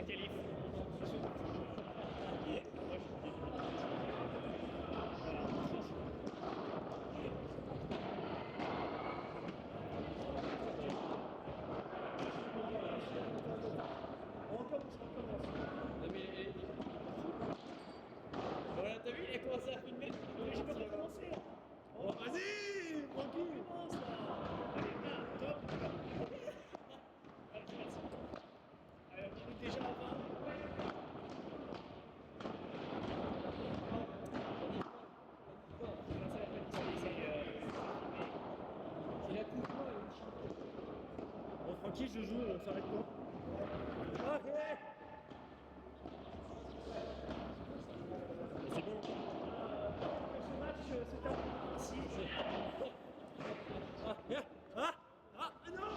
ce qualif. Voilà, t'as vu, il a commencé à filmer. J'ai pas recommencé là. Oh, vas-y, tranquille. Commence là. Allez, là, top. Allez, merci. Allez, on est déjà à 20. C'est la coupe. Bon, tranquille, je joue, on s'arrête pas. Ok. C'est bon. Ce match, c'est un. Si, Ah non.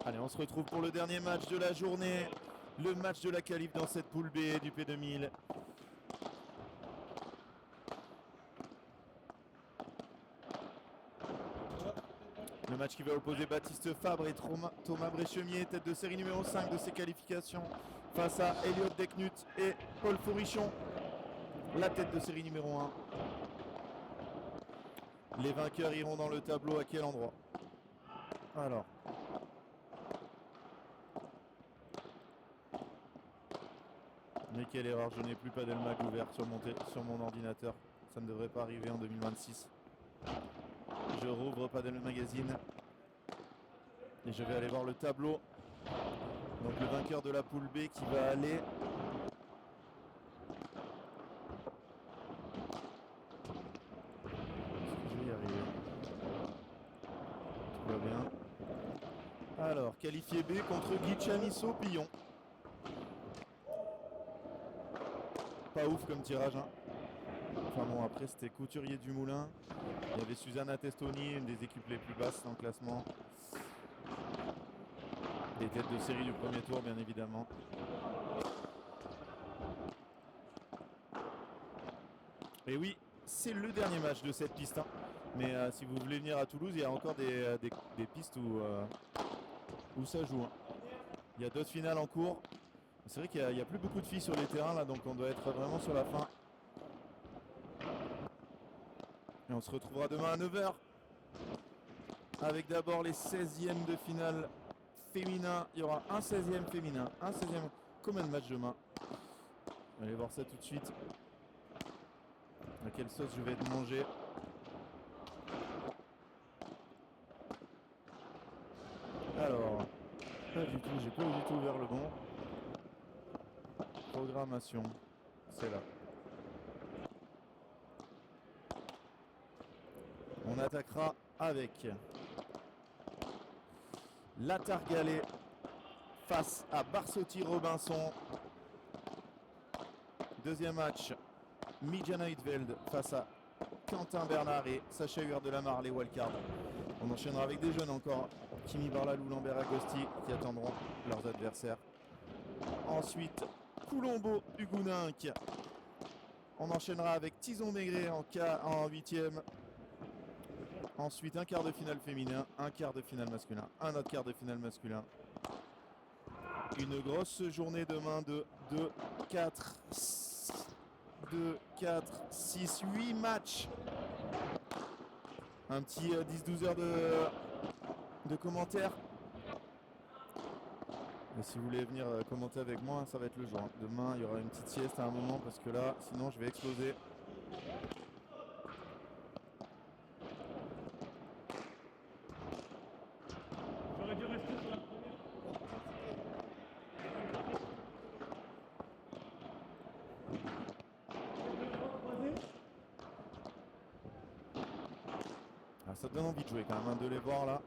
Allez, on se retrouve pour le dernier match de la journée. Le match de la qualif dans cette poule B du P2000. Le match qui va opposer Baptiste Fabre et Thomas Bréchemier, tête de série numéro 5 de ces qualifications, face à Elliot Decnut et Paul Fourrichon, la tête de série numéro 1. Les vainqueurs iront dans le tableau à quel endroit? Alors. Mais quelle erreur, je n'ai plus Padelmag ouvert sur mon ordinateur. Ça ne devrait pas arriver en 2026. Je rouvre Padel Magazine. Et je vais aller voir le tableau. Donc le vainqueur de la poule B qui va aller... Est-ce que je vais y arriver? Tout va bien. Alors, qualifié B contre Guy Chamisso Pillon. Pas ouf comme tirage, hein. Enfin bon, après c'était Couturier du Moulin. Il y avait Susanna Testoni, une des équipes les plus basses dans le classement. Les têtes de série du premier tour, bien évidemment. Et oui, c'est le dernier match de cette piste. Hein. Mais si vous voulez venir à Toulouse, il y a encore des pistes où ça joue. Hein. Il y a d'autres finales en cours. C'est vrai qu'il n'y a plus beaucoup de filles sur les terrains là, donc on doit être vraiment sur la fin. Et on se retrouvera demain à 9h. Avec d'abord les 16e de finale féminin. Il y aura un 16e féminin, un 16e. Combien de matchs demain? On va aller voir ça tout de suite. À quelle sauce je vais être mangé? Alors, pas du tout, j'ai pas du tout ouvert le bon. Programmation, c'est là. On attaquera avec la Targalais face à Barsotti-Robinson. Deuxième match, Mijana Hitveld face à Quentin Bernard et Sacha Huard de Lamar, les wildcards. On enchaînera avec des jeunes encore, Kimi Barlalou, Lambert Agosti, qui attendront leurs adversaires. Ensuite, Coulombo, Hugueninck. On enchaînera avec Tison Maigret en 8e. Ensuite, un quart de finale féminin, un quart de finale masculin, un autre quart de finale masculin. Une grosse journée demain de 2, 4, 6, 8 matchs. Un petit 10-12 heures de commentaires. Et si vous voulez venir commenter avec moi, ça va être le jour. Hein. Demain, il y aura une petite sieste à un moment parce que là, sinon, je vais exploser. J'aurais dû rester sur la première. Ah, ça donne envie de jouer quand même, hein, de les voir là.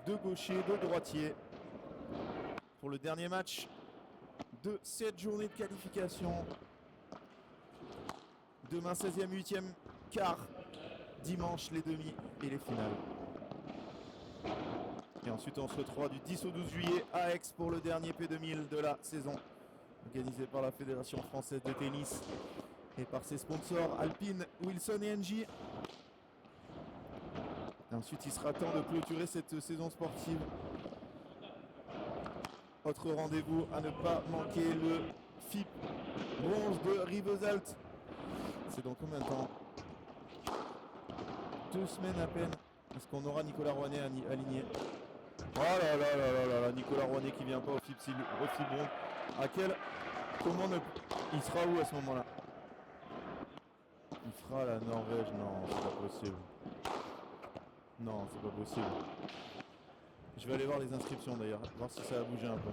Deux gauchers, deux droitiers pour le dernier match de cette journée de qualification. Demain 16e, 8e, quart. Dimanche les demi et les finales. Et ensuite on se retrouvera du 10 au 12 juillet à Aix pour le dernier P2000 de la saison. Organisé par la Fédération française de tennis et par ses sponsors Alpine, Wilson et Engie. Et ensuite, il sera temps de clôturer cette saison sportive. Autre rendez-vous à ne pas manquer, le FIP bronze de Rivesaltes. C'est dans combien de temps? 2 semaines à peine. Est-ce qu'on aura Nicolas Rouanet aligné? Oh là là là là là là, Nicolas Rouanet qui vient pas au FIP bronze. À quel... Comment ne... Il sera où à ce moment-là? Il fera la Norvège? Non, c'est pas possible. Non, c'est pas possible. Je vais aller voir les inscriptions d'ailleurs, voir si ça a bougé un peu.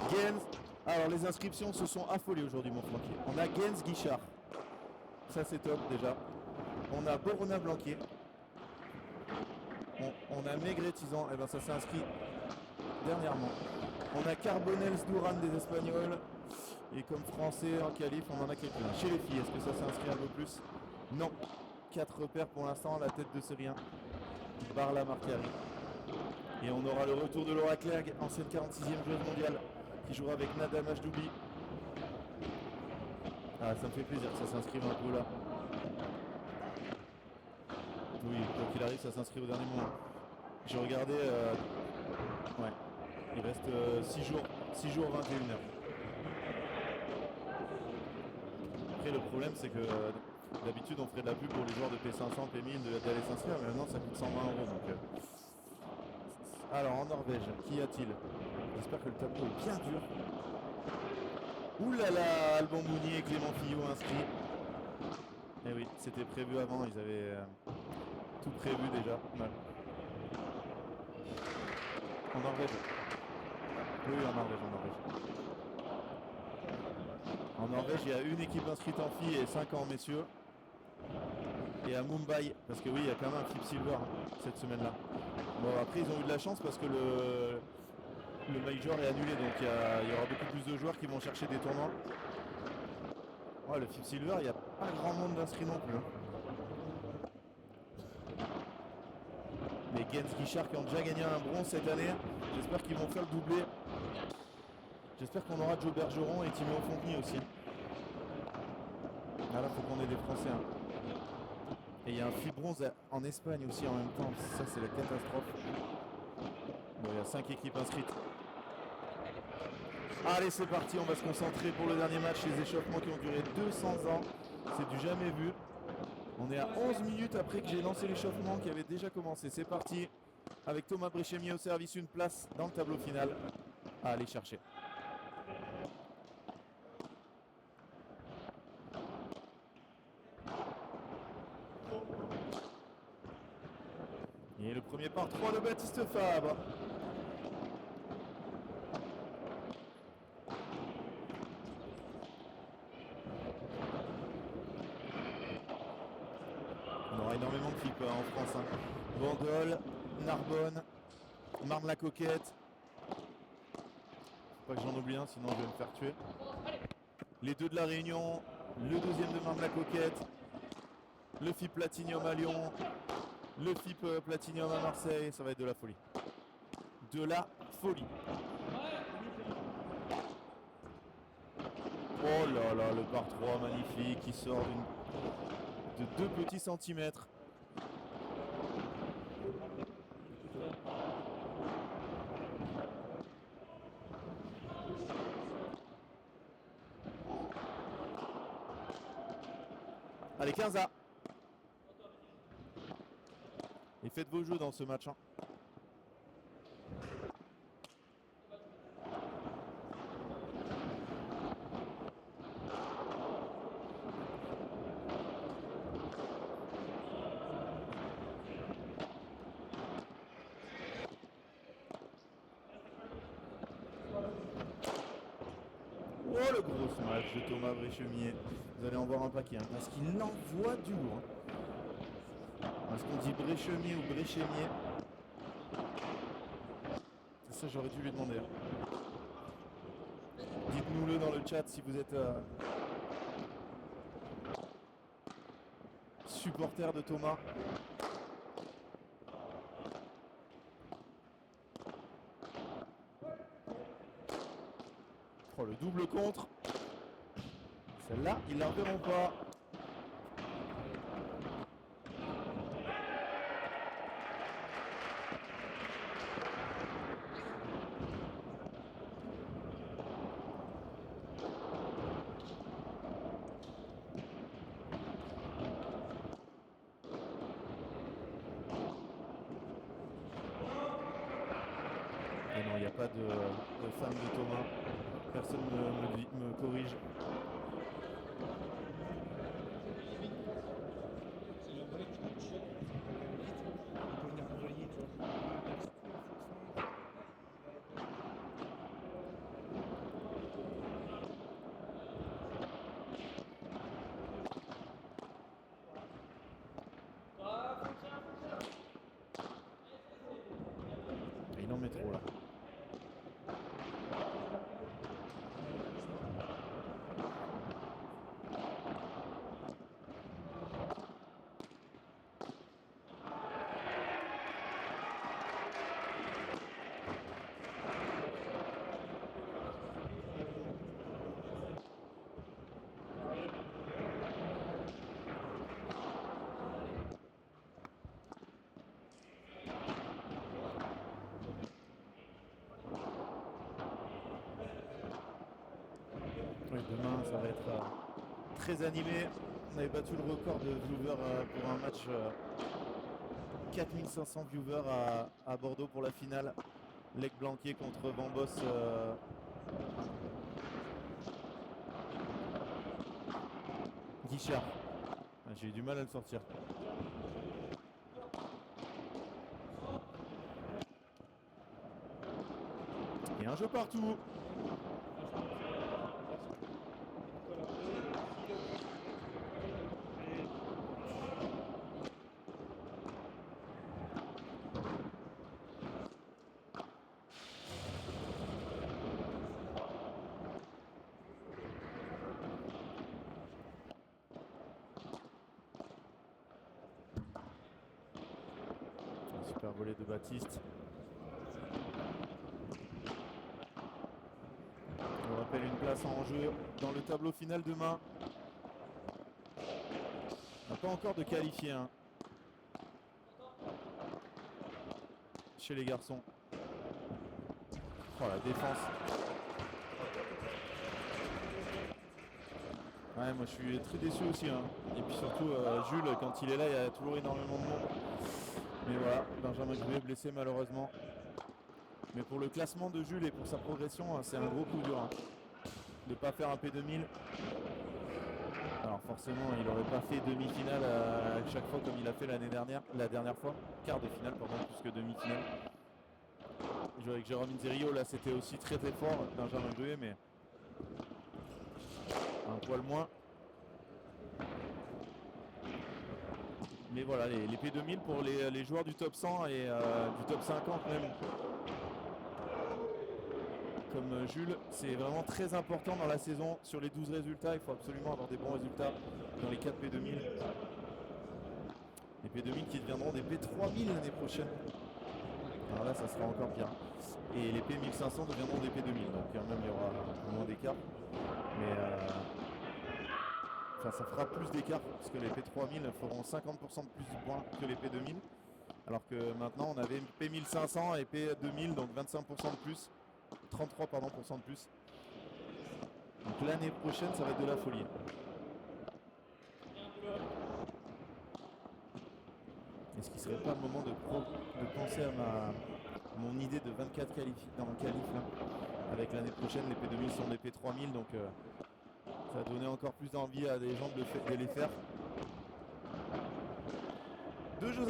Gens, alors les inscriptions se sont affolées aujourd'hui mon flanquier. On a Gens Guichard, ça c'est top déjà. On a Borona Blanquier. On a Maigret Tizan, et ben ça s'est inscrit dernièrement. On a Carbonels Duran des Espagnols. Et comme français en qualif, on en a quelques-uns. Chez les filles, est-ce que ça s'est inscrit un peu plus? Non. 4 repères pour l'instant, la tête de série 1. Barla Marcari. Et on aura le retour de Laura Clerc, ancienne 46e joueuse mondiale, qui jouera avec Nada Majdoubi. Ah, ça me fait plaisir que ça s'inscrive un peu là. Oui, quoi qu'il arrive, ça s'inscrit au dernier moment. J'ai regardé... ouais. Il reste 6 jours 21h. Après, le problème, c'est que d'habitude, on ferait de la pub pour les joueurs de P500, P1000 d'aller s'inscrire, mais maintenant, ça coûte 120 €. Donc, alors, en Norvège, qu'y a-t-il? J'espère que le tableau est bien dur. Ouh là là, Alban Mounier et Clément Fillot inscrits. Eh oui, c'était prévu avant, ils avaient Tout prévu déjà. Ouais. En Norvège. Oui, en Norvège, en Norvège. En Norvège, il y a une équipe inscrite en filles et 5 en messieurs. Et à Mumbai, parce que oui, il y a quand même un Flip Silver cette semaine-là. Bon, après, ils ont eu de la chance parce que le Major est annulé, donc il y aura beaucoup plus de joueurs qui vont chercher des tournois. Ouais, le Flip Silver, il n'y a pas grand monde d'inscrits non plus. Hein. Les Gens Guichard qui ont déjà gagné un bronze cette année, j'espère qu'ils vont faire le doublé. J'espère qu'on aura Joe Bergeron et Timéo Fontny aussi. Ah là, faut qu'on ait des Français. Hein. Et il y a un Flip bronze en Espagne aussi en même temps. Ça, c'est la catastrophe. Bon, il y a 5 équipes inscrites. Allez, c'est parti. On va se concentrer pour le dernier match. Les échauffements qui ont duré 200 ans. C'est du jamais vu. On est à 11 minutes après que j'ai lancé l'échauffement qui avait déjà commencé. C'est parti. Avec Thomas Bréchémier au service, une place dans le tableau final à aller chercher. Et le premier par 3 de Baptiste Fabre. On aura énormément de flips en France. Hein. Bandol, Narbonne, Marne-la-Coquette. Faut pas que j'en oublie un, sinon je vais me faire tuer. Les deux de la Réunion, le deuxième de Marne-la-Coquette, le FIP Platinium à Lyon, le FIP Platinium à Marseille, ça va être de la folie. De la folie. Oh là là, le par 3 magnifique qui sort de 2 petits centimètres. Allez, 15A. Et faites vos jeux dans ce match. Hein. Oh, le gros smash de Thomas Bréchemier. Vous allez en voir un paquet, hein, parce qu'il envoie du lourd. Est-ce qu'on dit Bréchemier ou Bréchemier? C'est ça, j'aurais dû lui demander. Hein. Dites-nous-le dans le chat si vous êtes supporter de Thomas. Oh, le double contre. Celle-là, ils ne la reverront pas. Et non, il n'y a pas de fan de Thomas. Personne ne me corrige. Il en met trop là. Oui, demain, ça va être très animé. On avait battu le record de viewers pour un match 4500 viewers à Bordeaux pour la finale. Lec Blanquier contre Van Boss. Guichard. Ah, j'ai eu du mal à le sortir. un jeu partout. Super volée de Baptiste. On rappelle une place en jeu dans le tableau final demain. On n'a pas encore de qualifié hein, chez les garçons. Oh la défense. Ouais, moi je suis très déçu aussi. Hein. Et puis surtout Jules, quand il est là, il y a toujours énormément de monde. Mais voilà, Benjamin Gruet blessé malheureusement. Mais pour le classement de Jules et pour sa progression, c'est un gros coup dur. Hein. De ne pas faire un P2000. Alors forcément, il n'aurait pas fait demi-finale à chaque fois comme il a fait la dernière fois. Quart de finale, pardon, plus que demi-finale. Jouer avec Jérôme Inzerio, là c'était aussi très très fort, Benjamin Gruet, mais un poil moins. Mais voilà, les P2000 pour les joueurs du top 100 et du top 50 même. Comme Jules, c'est vraiment très important dans la saison. Sur les 12 résultats, il faut absolument avoir des bons résultats dans les 4 P2000. Les P2000 qui deviendront des P3000 l'année prochaine. Alors là, ça sera encore pire. Et les P1500 deviendront des P2000. Donc quand même, il y aura un peu moins d'écart. Mais enfin, ça fera plus d'écart parce que les P3000 feront 50% de plus de points que les P2000. Alors que maintenant, on avait P1500 et P2000, donc 25% de plus. 33% de plus. Donc l'année prochaine, ça va être de la folie. Est-ce qu'il ne serait pas le moment de penser à mon idée de 24 qualifs dans le qualif là. Avec l'année prochaine, les P2000 sont des P3000, donc ça va donner encore plus d'envie à des gens de les faire. 2 jeux 1.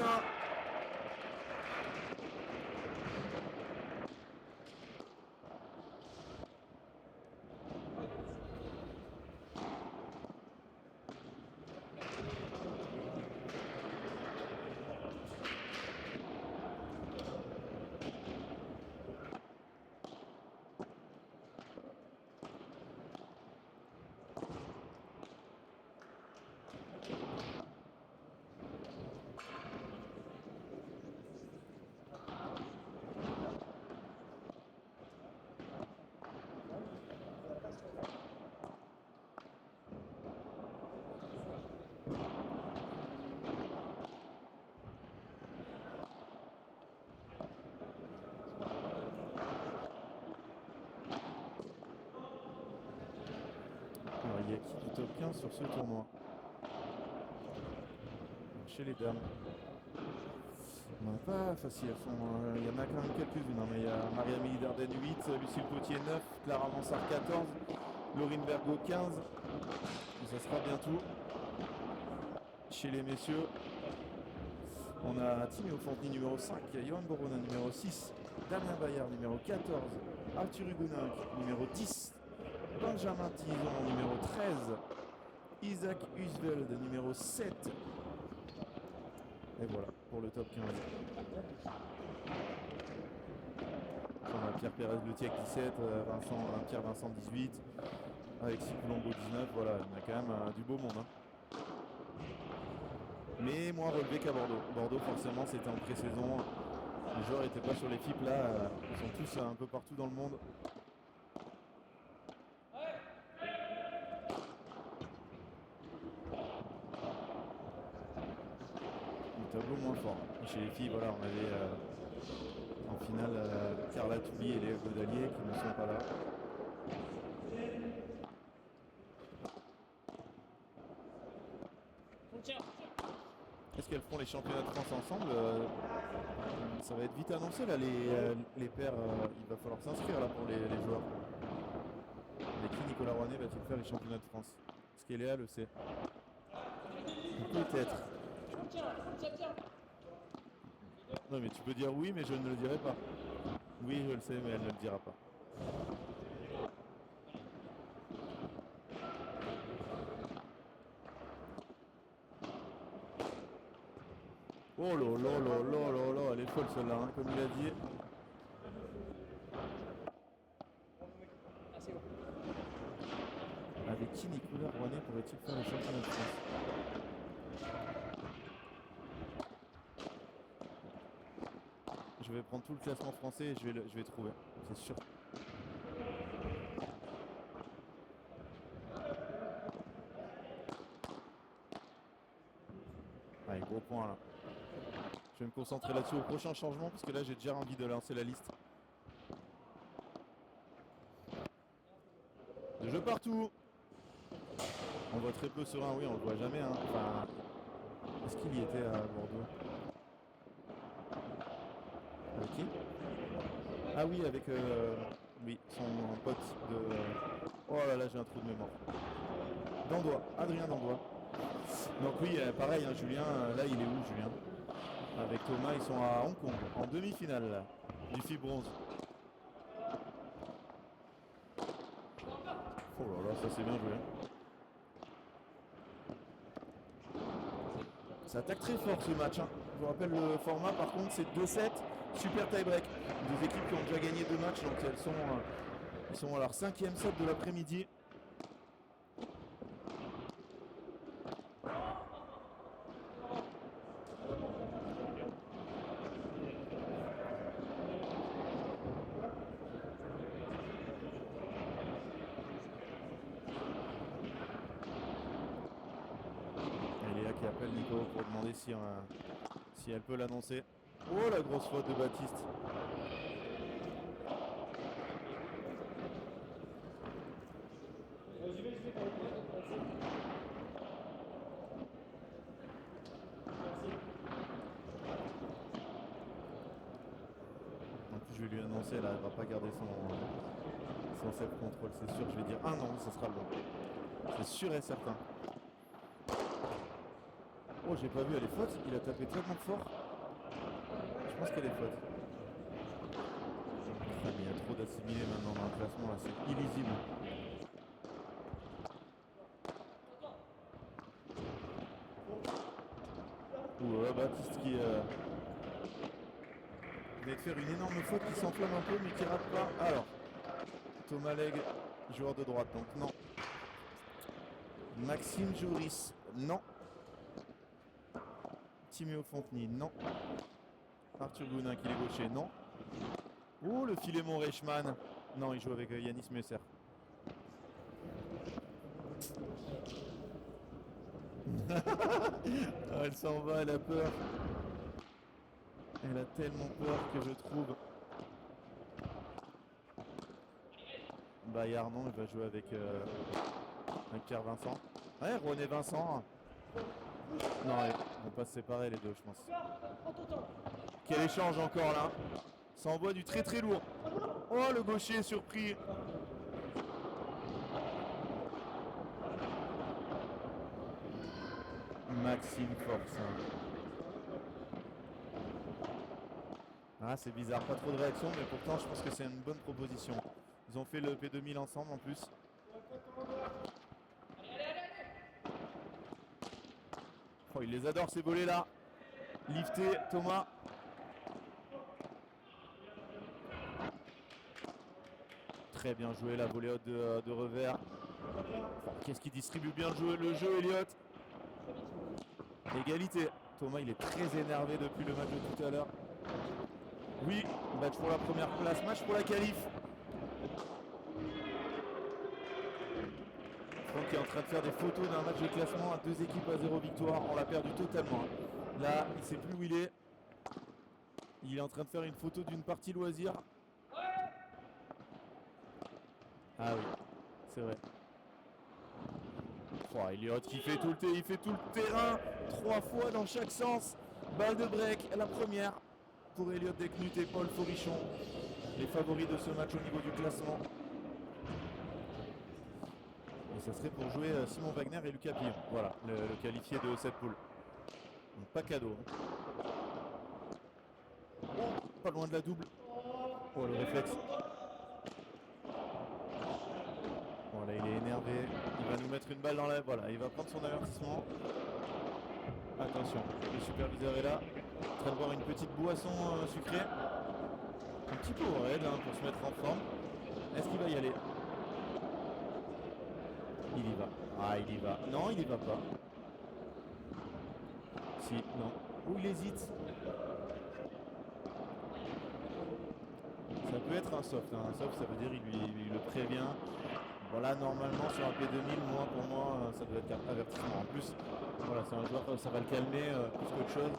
Il y a qui du top 15 sur ce tournoi? Chez les dames. Non, pas facile. Il y en a quand même quelques-unes. Mais il y a Marie-Amélie Dardenne 8, Lucille Potier 9, Clara Mansart 14, Laurine Bergot 15. Et ça sera bientôt. Chez les messieurs, on a Timéo Fontenay numéro 5, Johan Borona numéro 6, Damien Bayard numéro 14, Arthur Hugonin numéro 10, Benjamin Tison numéro 13, Isaac Husveld numéro 7. Et voilà pour le top 15. On a Pierre Pérez Le Tiec 17, Pierre Vincent 18, Alexis Colombo 19. Voilà, on a quand même du beau monde. Hein. Mais moins relevé qu'à Bordeaux. Bordeaux, forcément, c'était en pré-saison. Les joueurs n'étaient pas sur les FIP là. Ils sont tous un peu partout dans le monde. Tableau moins fort. Chez les filles, voilà, on avait en finale Carla Touli et Léa Godalier qui ne sont pas là. Est-ce qu'elles feront les championnats de France ensemble? Ça va être vite annoncé là, les paires. Il va falloir s'inscrire là pour les joueurs. Mais qui Nicolas Rouanet va-t-il faire les championnats de France? Est-ce qu'Eléa le sait? Peut-être. Non mais tu peux dire oui, mais je ne le dirai pas. Oui, je le sais, mais elle ne le dira pas. Oh là là là là là là, elle est folle celle-là, hein, comme il a dit. Ah, c'est bon. Avec qui Nicolas Rouanet pourrait-il faire le championnat de France? Je vais prendre tout le classement français et je vais trouver, c'est sûr. Allez, gros point là. Je vais me concentrer là-dessus au prochain changement parce que là j'ai déjà envie de lancer la liste. De jeu partout. On voit très peu Serein, oui on le voit jamais. Hein. Enfin, est-ce qu'il y était à Bordeaux? Avec qui? Ah oui, avec oui, son pote de... Oh là là, j'ai un trou de mémoire. Dandois, Adrien Dandois. Donc oui, pareil, hein, Julien, là il est où Julien? Avec Thomas, ils sont à Hong Kong, en demi-finale là, du FIBA bronze. Oh là là, ça c'est bien joué. Ça attaque très fort ce match. Hein. Je vous rappelle le format par contre, c'est 2-7, super tie-break. Des équipes qui ont déjà gagné 2 matchs, donc ils sont à leur 5e set de l'après-midi. Qui appelle Nico pour demander si elle peut l'annoncer. Oh la grosse faute de Baptiste. En plus je vais lui annoncer, là, elle va pas garder son self-control, c'est sûr. Je vais dire ah non, ça sera le bon. C'est sûr et certain. Oh, j'ai pas vu, elle est faute. Il a tapé tellement fort. Je pense qu'elle est faute. Ah, mais il y a trop d'assimilés maintenant dans le classement là, c'est illisible. Ouh, Baptiste qui vient de faire une énorme faute qui s'enflamme un peu mais qui rate pas. Alors, Thomas Legge, joueur de droite, donc non. Maxime Joris, non. Timéo Fonteny, non. Arthur Gounin qui est gaucher, non. Oh, le Philémon Reichmann. Non, il joue avec Yanis Messer. Ah, elle s'en va, elle a peur. Elle a tellement peur que je trouve. Bayard, non, il va jouer avec Pierre Vincent. Ouais, René Vincent. Non, ils vont pas se séparer les deux, je pense. Quel échange encore là. Ça envoie du très très lourd. Oh, le gaucher est surpris. Maxime Force. Ah, c'est bizarre, pas trop de réaction, mais pourtant je pense que c'est une bonne proposition. Ils ont fait le P2000 ensemble en plus. Oh, il les adore ces volets là. Lifté, Thomas. Très bien joué la volée haute de revers. Oh, qu'est-ce qu'il distribue bien le jeu, Elliott. Égalité. Thomas, il est très énervé depuis le match de tout à l'heure. Oui, match pour la première place, match pour la qualif. Franck qui est en train de faire des photos d'un match de classement à 2 équipes à 0 victoire. On l'a perdu totalement. Là, il ne sait plus où il est. Il est en train de faire une photo d'une partie loisir. Ah oui, c'est vrai. Oh, Elliott qui fait tout le terrain. 3 fois dans chaque sens. Balle de break, la première pour Elliott Deknut et Paul Forichon. Les favoris de ce match au niveau du classement. Et ça serait pour jouer Simon Wagner et Lucas Pillon. Voilà, le qualifié de cette poule. Donc pas cadeau. Oh, pas loin de la double. Oh, le réflexe. Et il va nous mettre une balle dans la... Voilà, il va prendre son avertissement. Attention, le superviseur est là. En train de boire une petite boisson sucrée. Un petit peu raide pour se mettre en forme. Est-ce qu'il va y aller? Il y va. Ah, il y va. Non, il y va pas. Si, non. Ou il hésite. Ça peut être un soft. Un soft, ça veut dire il le prévient. Voilà, normalement sur un P2000, pour moi, ça doit être un avertissement. En plus, voilà, c'est un joueur, ça va le calmer plus qu'autre chose.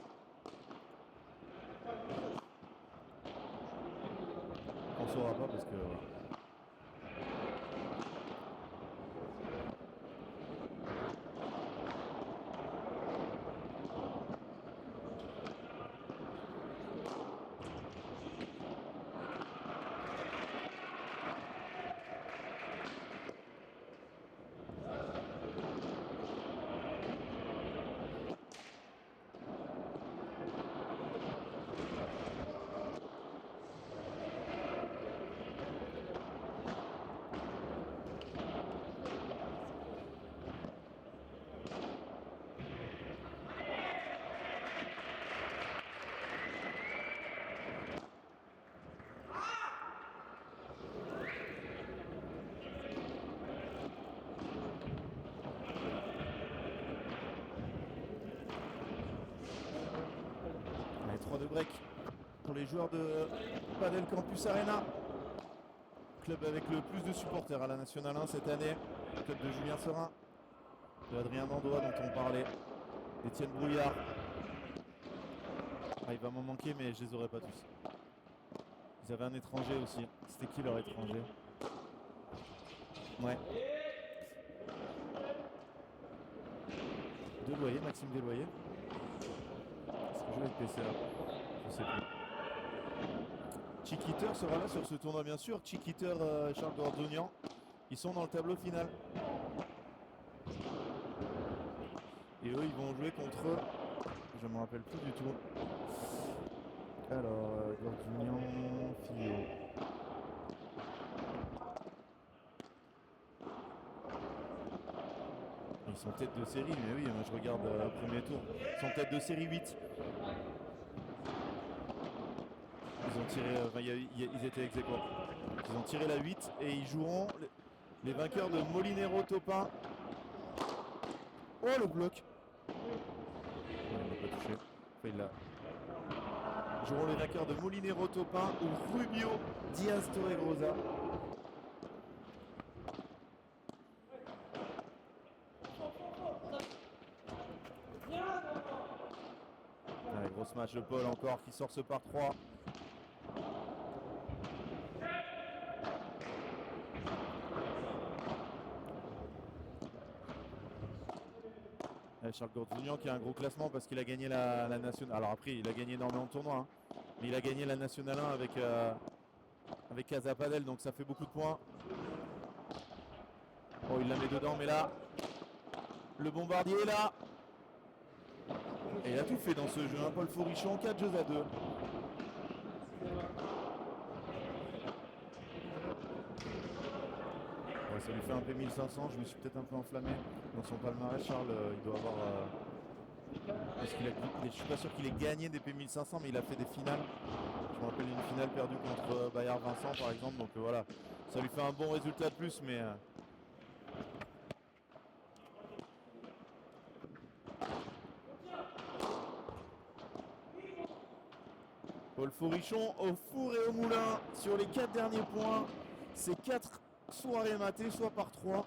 On ne saura pas parce que... Allez, 3 de break pour les joueurs de Padel Campus Arena. Club avec le plus de supporters à la Nationale 1 cette année. Club de Julien Serin, de Adrien Dandois dont on parlait, d'Étienne Brouillard. Ah, il va m'en manquer, mais je les aurais pas tous. Ils avaient un étranger aussi. C'était qui leur étranger? Ouais. Deloyer, Maxime Deloyer. Est-ce que je vais être PC là? Je sais plus. Chiquiter sera là sur ce tournoi bien sûr. Chiquiter, Charles Gordonian. Ils sont dans le tableau final. Et eux ils vont jouer contre... Je me rappelle plus du tout. Alors, Gordonian, Fillot. Ils sont tête de série, mais oui, moi je regarde le premier tour. Ils sont tête de série 8. Ils ont tiré, ils étaient ex aequo. Ils ont tiré la 8 et ils joueront les vainqueurs de Molinero Topin. Oh le bloc. Il n'a pas touché. Enfin, il l'a. Ils joueront les vainqueurs de Molinero Topin ou Rubio Diaz Torregrosa. Allez, gros match de Paul encore qui sort ce par 3. Charles Gordonian qui a un gros classement parce qu'il a gagné la nationale. Alors après il a gagné énormément de tournois, hein. Mais il a gagné la nationale 1 avec Casa Padel, donc ça fait beaucoup de points. Oh il la met dedans, mais là le bombardier est là. Et il a tout fait dans ce jeu, hein. Paul Forichon, 4 jeux à 2. Ouais, ça lui fait un P1500, je me suis peut-être un peu enflammé dans son palmarès. Charles, il doit avoir... parce je suis pas sûr qu'il ait gagné des P1500, mais il a fait des finales. Je me rappelle une finale perdue contre Bayard Vincent par exemple, donc voilà. Ça lui fait un bon résultat de plus, mais... Paul Forichon au four et au moulin sur les 4 derniers points. C'est 4 soirées matées, soit par 3.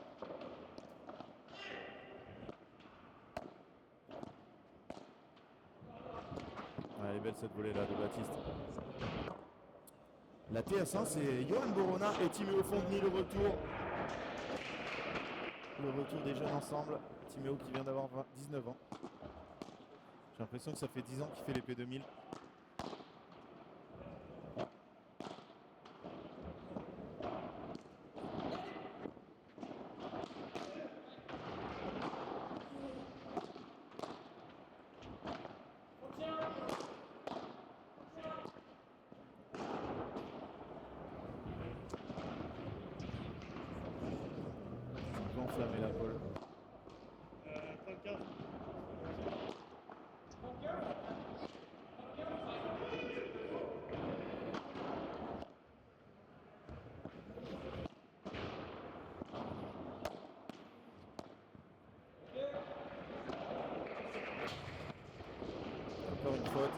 Elle est belle cette volée là de Baptiste. La TS1 c'est Johan Borona et Timéo Fonteny le retour. Le retour des jeunes ensemble. Timéo qui vient d'avoir 19 ans. J'ai l'impression que ça fait 10 ans qu'il fait les P2000. enflammé la Paul. 34. Encore une faute.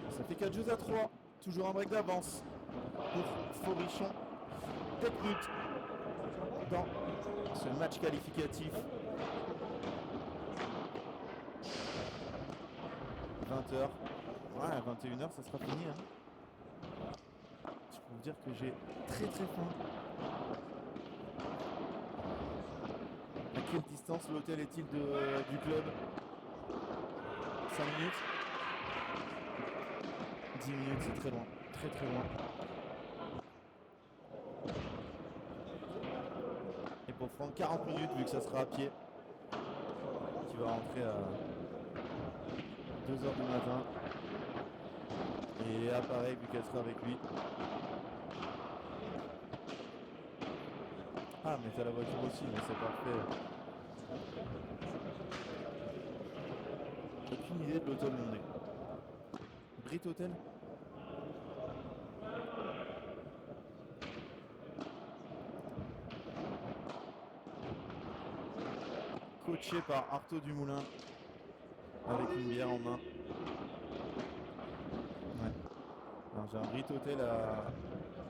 Ça fait 4 jeux à 3. Toujours un break d'avance pour Forichon. Technut dans ce match qualificatif. 20h. Ouais, à 21h, ça sera fini. Je peux vous dire que j'ai très faim. À quelle distance l'hôtel est-il du club? 5 minutes? 10 minutes, c'est très loin. Très loin. Et pour prendre 40 minutes, vu que ça sera à pied, qui va rentrer à 2h du matin. Et Léa, pareil, vu qu'elle sera avec lui. Ah, mais t'as la voiture aussi, mais c'est parfait. Aucune idée de l'hôtel où on est. Brit Hotel? Coaché par Artaud Dumoulin, avec une bière en main. Ouais. Alors j'ai un Brit Hotel à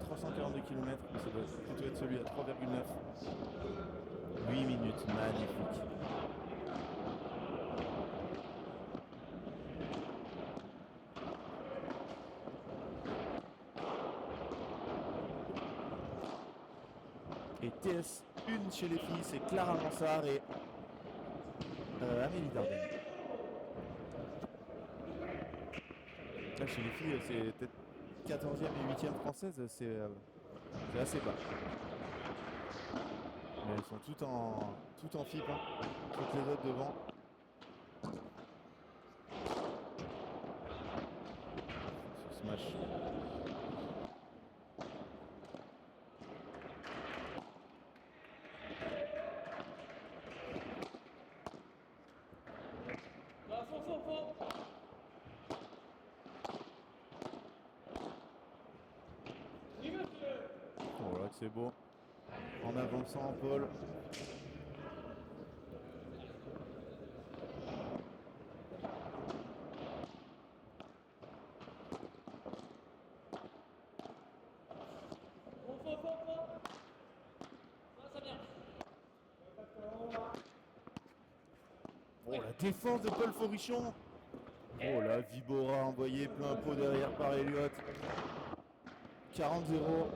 342 km, mais ça doit plutôt être celui à 3,9. 8 minutes, magnifique. Et TS1 chez les filles, c'est Clara Mansart et Amélie Dardenne. Là chez les filles, c'est peut-être 14e et 8e française, c'est assez bas. Mais elles sont toutes en FIP, hein. Toutes les autres devant. Sur ce match. Voilà que c'est beau. En avançant, Paul. Oh, la défense de Paul Forichon. Oh là, Vibora envoyé plein pot derrière par Elliott. 40-0.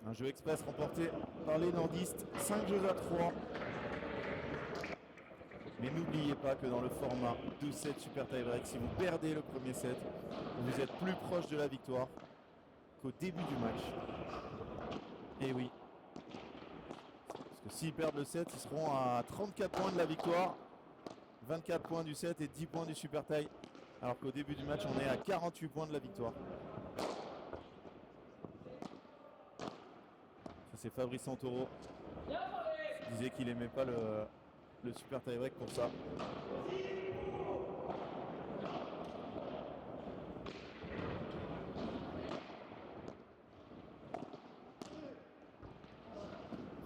Un jeu express remporté par les nordistes. 5 jeux à 3. Mais n'oubliez pas que dans le format 2-7 Super Tie Break, si vous perdez le premier set, vous êtes plus proche de la victoire qu'au début du match. Et oui. Parce que s'ils perdent le set, ils seront à 34 points de la victoire, 24 points du set et 10 points du Super Tie. Alors qu'au début du match, on est à 48 points de la victoire. Ça, c'est Fabrice Santoro. Il disait qu'il aimait pas le Super Tie Break pour ça.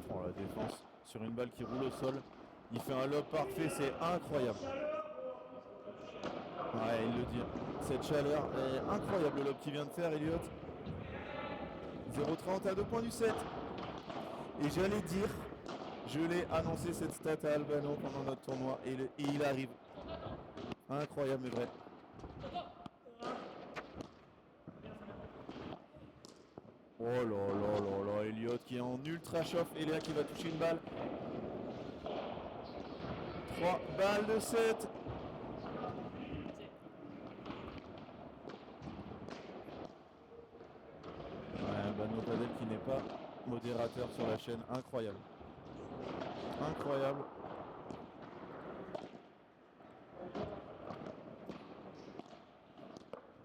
Oh, la défense sur une balle qui roule au sol. Il fait un lob parfait, c'est incroyable. Ouais, il le dit. Cette chaleur est incroyable, le lob qu'il vient de faire, Elliott. 0,30 à 2 points du 7. Et j'allais dire, je l'ai annoncé cette stat à Albano pendant notre tournoi et il arrive. Incroyable mais vrai. Oh là là là là, Elliott qui est en ultra chauffe. Eléa qui va toucher une balle. 3 balles de 7. modérateur sur la chaîne. Incroyable. Incroyable.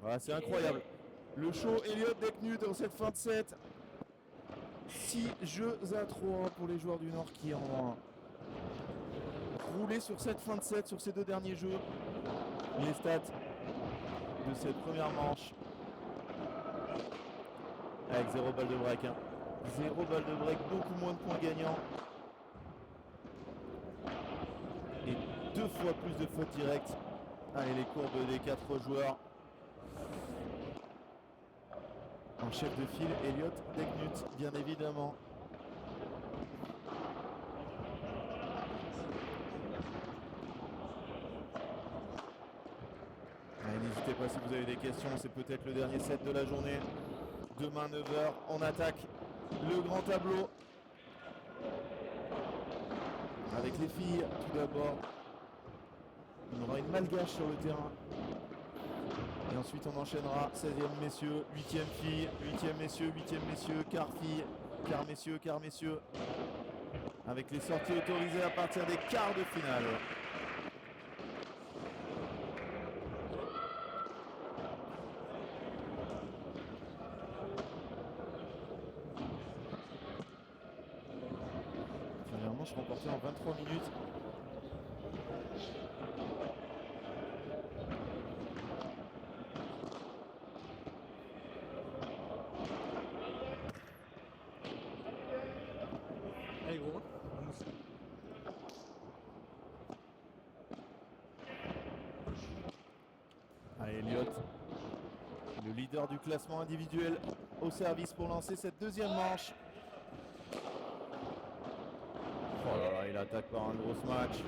Voilà, c'est incroyable. Le show Elliott Deknut dans cette fin de set. 6 jeux à 3 pour les joueurs du Nord qui ont roulé sur cette fin de set, sur ces 2 derniers jeux. Les stats de cette première manche. Avec 0 balle de break. 0 balle de break, beaucoup moins de points gagnants. Et 2 fois plus de fautes directes. Allez, les courbes des 4 joueurs. En chef de file, Elliott Deknut, bien évidemment. N'hésitez pas si vous avez des questions, c'est peut-être le dernier set de la journée. Demain 9h, on attaque le grand tableau. Avec les filles, tout d'abord. On aura une malgache sur le terrain. Et ensuite on enchaînera 16e messieurs, 8e filles, 8e messieurs, 8e messieurs, quart filles, quart messieurs. Avec les sorties autorisées à partir des quarts de finale. Première manche remportée en 23 minutes. Allez gros. Allez, Elliott, le leader du classement individuel, au service pour lancer cette deuxième manche. Oh là là, il attaque par un gros smash.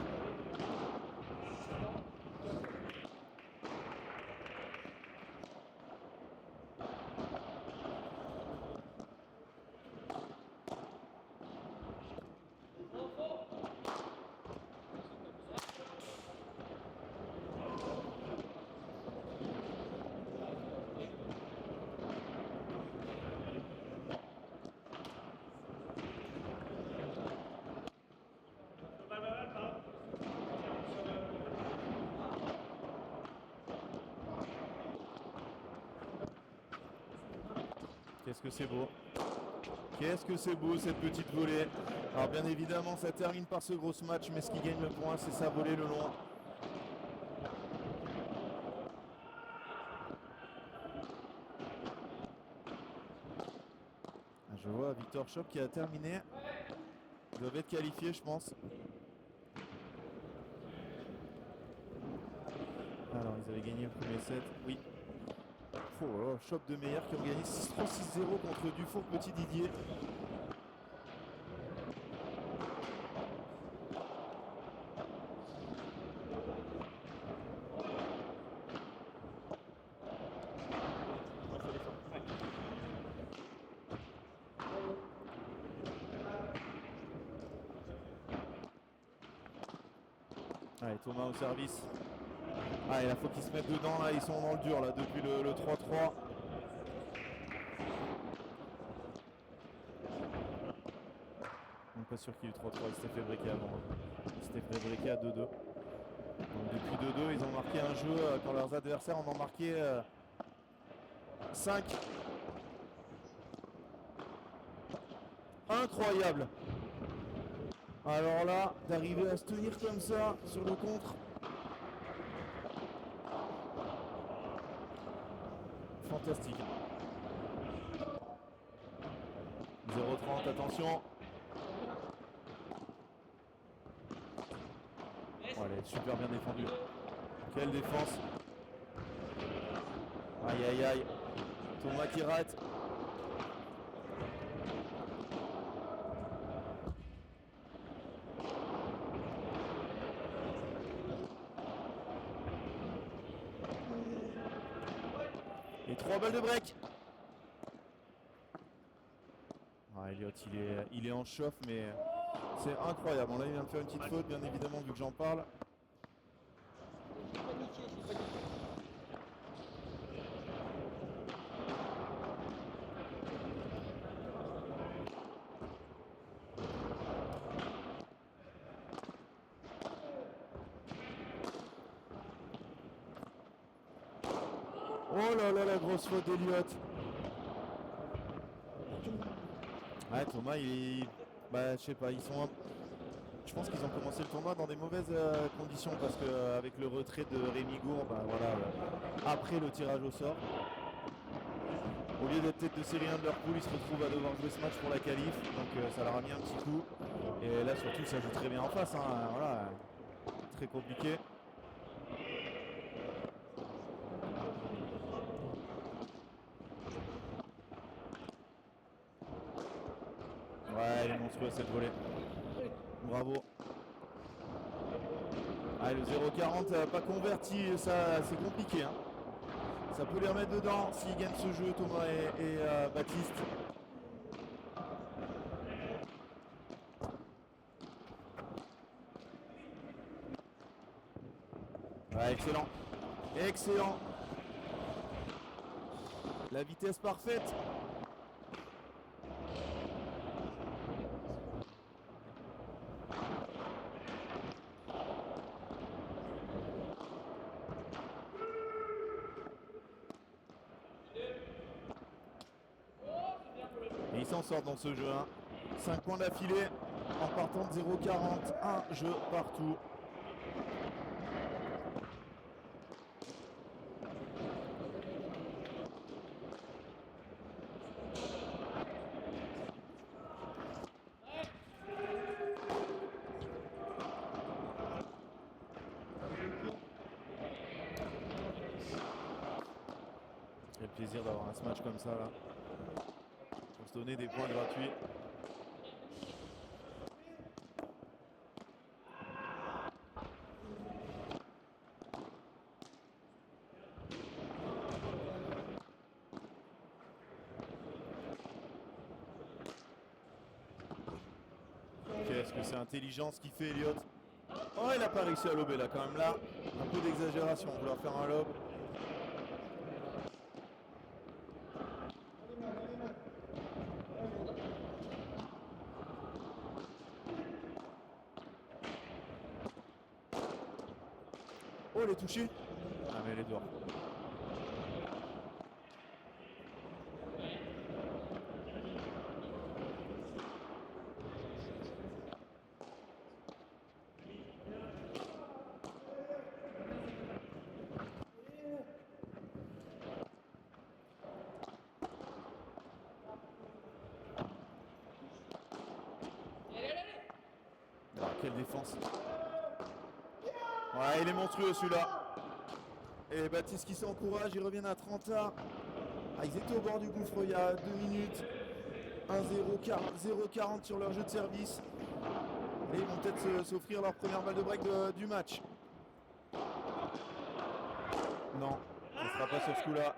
Qu'est-ce que c'est beau. Qu'est-ce que c'est beau cette petite volée. Alors bien évidemment ça termine par ce gros match, mais ce qui gagne le point c'est sa volée le long. Je vois Victor Shop qui a terminé. Ils doivent être qualifiés je pense. Alors ils avaient gagné le premier set, oui. Oh là là, Shop de Meyer qui ont gagné 6-3, 6-0 contre Dufour Petit Didier. Allez, Thomas au service. Allez, il faut qu'ils se mettent dedans, là, ils sont dans le dur là depuis le 3-3. On n'est pas sûr qu'il y ait eu 3-3, il s'était fait briquer avant. Il s'était fait briquer à 2-2. Donc depuis 2-2, ils ont marqué un jeu quand leurs adversaires en ont marqué 5. Incroyable. Alors là, d'arriver à se tenir comme ça sur le contre. Fantastique. 0-30, attention. Oh, elle est super bien défendue. Quelle défense. Aïe aïe aïe. Thomas qui rate. Et 3 balles de break. Ah, Elliott il est en chauffe mais c'est incroyable. Là il vient de faire une petite faute bien évidemment vu que j'en parle. Oh là là, la grosse faute d'Eliott. Ouais, Thomas, bah, je sais pas, je pense qu'ils ont commencé le tournoi dans des mauvaises conditions parce que avec le retrait de Rémi Gour, bah voilà, après le tirage au sort, au lieu d'être tête de série 1 de leur poule, ils se retrouvent à devoir jouer ce match pour la qualif, donc ça leur a mis un petit coup. Et là surtout, ça joue très bien en face, hein, voilà, très compliqué. Ouais, il est monstrueux cette volée. Bravo. Ah, le 0,40 pas converti, ça c'est compliqué. Hein. Ça peut les remettre dedans s'ils gagnent ce jeu, Thomas et Baptiste. Ouais, excellent. Excellent. La vitesse parfaite. Et ils s'en sortent dans ce jeu. Hein. 5 points d'affilée en partant de 0,40. Un jeu partout. Quel plaisir d'avoir un match comme ça là. Pour se donner des points gratuits. Est-ce que c'est intelligent ce qu'il fait, Eliott? Oh, il n'a pas réussi à lober là quand même là. Un peu d'exagération, vouloir faire un lob. Oh, elle est touchée. Ah, mais elle est dehors. Ah, quelle défense. Ouais, il est monstrueux celui-là. Et Baptiste qui s'encourage, ils reviennent à 30 ans. Ah, ils étaient au bord du gouffre il y a 2 minutes. 1-0-40 sur leur jeu de service. Et ils vont peut-être s'offrir leur première balle de break du match. Non, ça ne sera pas sur ce coup-là.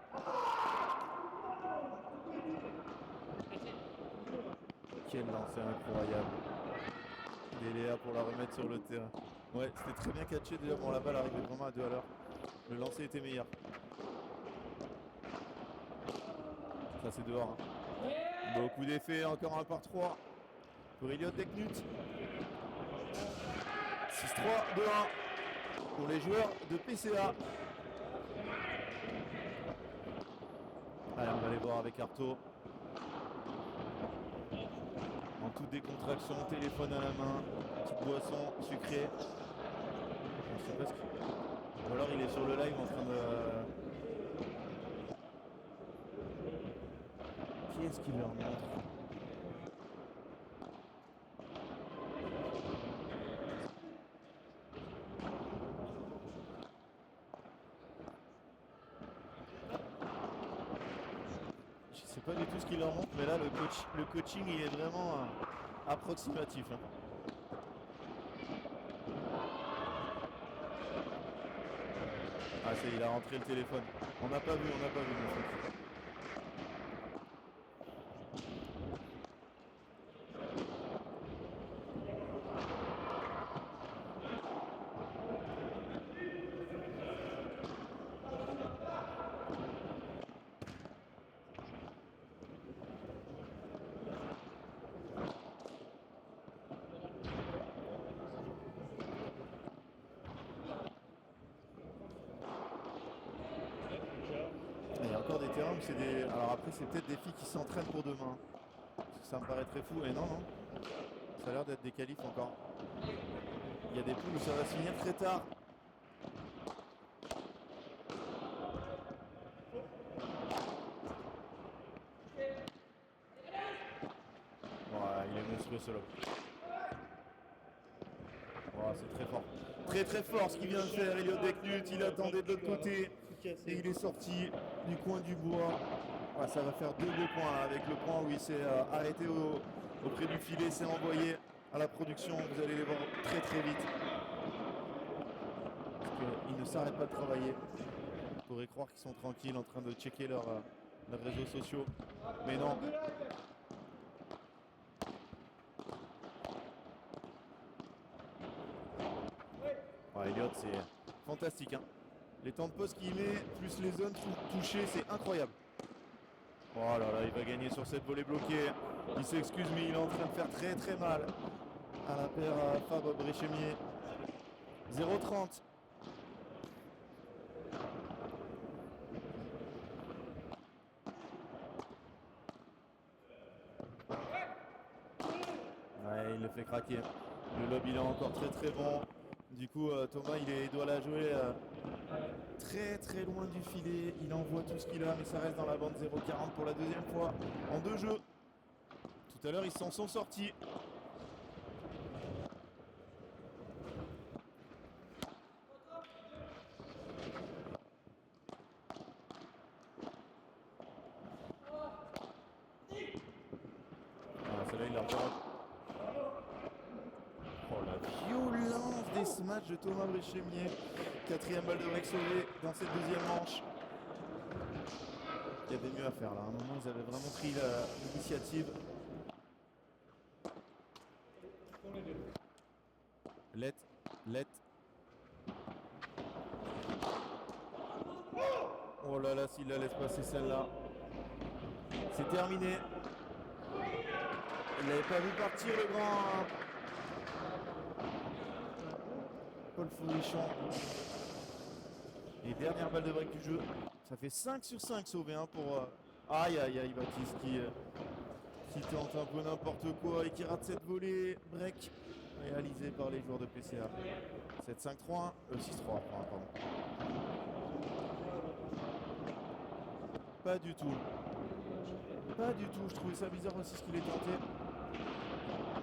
Quel lancer incroyable. Déléa pour la remettre sur le terrain. Ouais, c'était très bien catché déjà. Bon, la balle arrivait vraiment à 2 à l'heure. Le lancer était meilleur. Ça, c'est dehors. Hein. Beaucoup d'effets, encore un par 3. Pour Eliott Deknut. 6-3, 2-1. Pour les joueurs de PCA. Allez, on va aller voir avec Artaud. En toute décontraction, téléphone à la main, petite boisson sucrée. Je sais pas ce que... Ou alors il est sur le live en train de... Qui est-ce qui leur montre? Je sais pas du tout ce qu'il leur montre, mais là le coaching il est vraiment approximatif. Hein. Ah c'est, il a rentré le téléphone. On n'a pas vu, mon frère. que c'est des... Alors après, c'est peut-être des filles qui s'entraînent pour demain. Parce que ça me paraît très fou. Et non, non. Ça a l'air d'être des qualifs encore. Il y a des poules où ça va se finir très tard. Ouais, il est monstrueux ce lob. Ouais, c'est très fort. Très très fort ce qu'il vient de faire, Elliot Deknut. Il attendait de l'autre côté. Et il est sorti du coin du bois. Ouais, ça va faire 2 beaux points là, avec le point où il s'est arrêté auprès du filet, s'est envoyé à la production. Vous allez les voir très très vite. Parce qu'ils ne s'arrêtent pas de travailler. On pourrait croire qu'ils sont tranquilles en train de checker leurs réseaux sociaux. Mais non. Ouais, Elliot, c'est fantastique. Hein. Les temps de pause qu'il met, plus les zones touchées, c'est incroyable. Oh là là, il va gagner sur cette volée bloquée. Il s'excuse, mais il est en train de faire très très mal à la paire Fabre Bréchemier. 0,30. Ouais, il le fait craquer. Le lob, il est encore très très bon. Du coup, Thomas, il doit la jouer très très loin du filet. Il envoie tout ce qu'il a, mais ça reste dans la bande 0,40 pour la deuxième fois en 2 jeux. Tout à l'heure, ils s'en sont sortis. Ah, celle-là, il la regarde. Oh, la violence des smash de Thomas Bréchemier. 4e balle de break sauvée dans cette deuxième manche. Il y avait mieux à faire là. À un moment, ils avaient vraiment pris l'initiative. Let. Oh là là, s'il la laisse passer celle-là. C'est terminé. Il n'avait pas vu partir le grand Paul Faudichon. Et dernière balle de break du jeu. Ça fait 5 sur 5 sauvés hein, pour... Aïe Baptiste qui tente un peu n'importe quoi et qui rate cette volée break réalisée par les joueurs de PCA. 7-5-3, 6-3, pardon. Pas du tout, je trouvais ça bizarre aussi ce qu'il est tenté.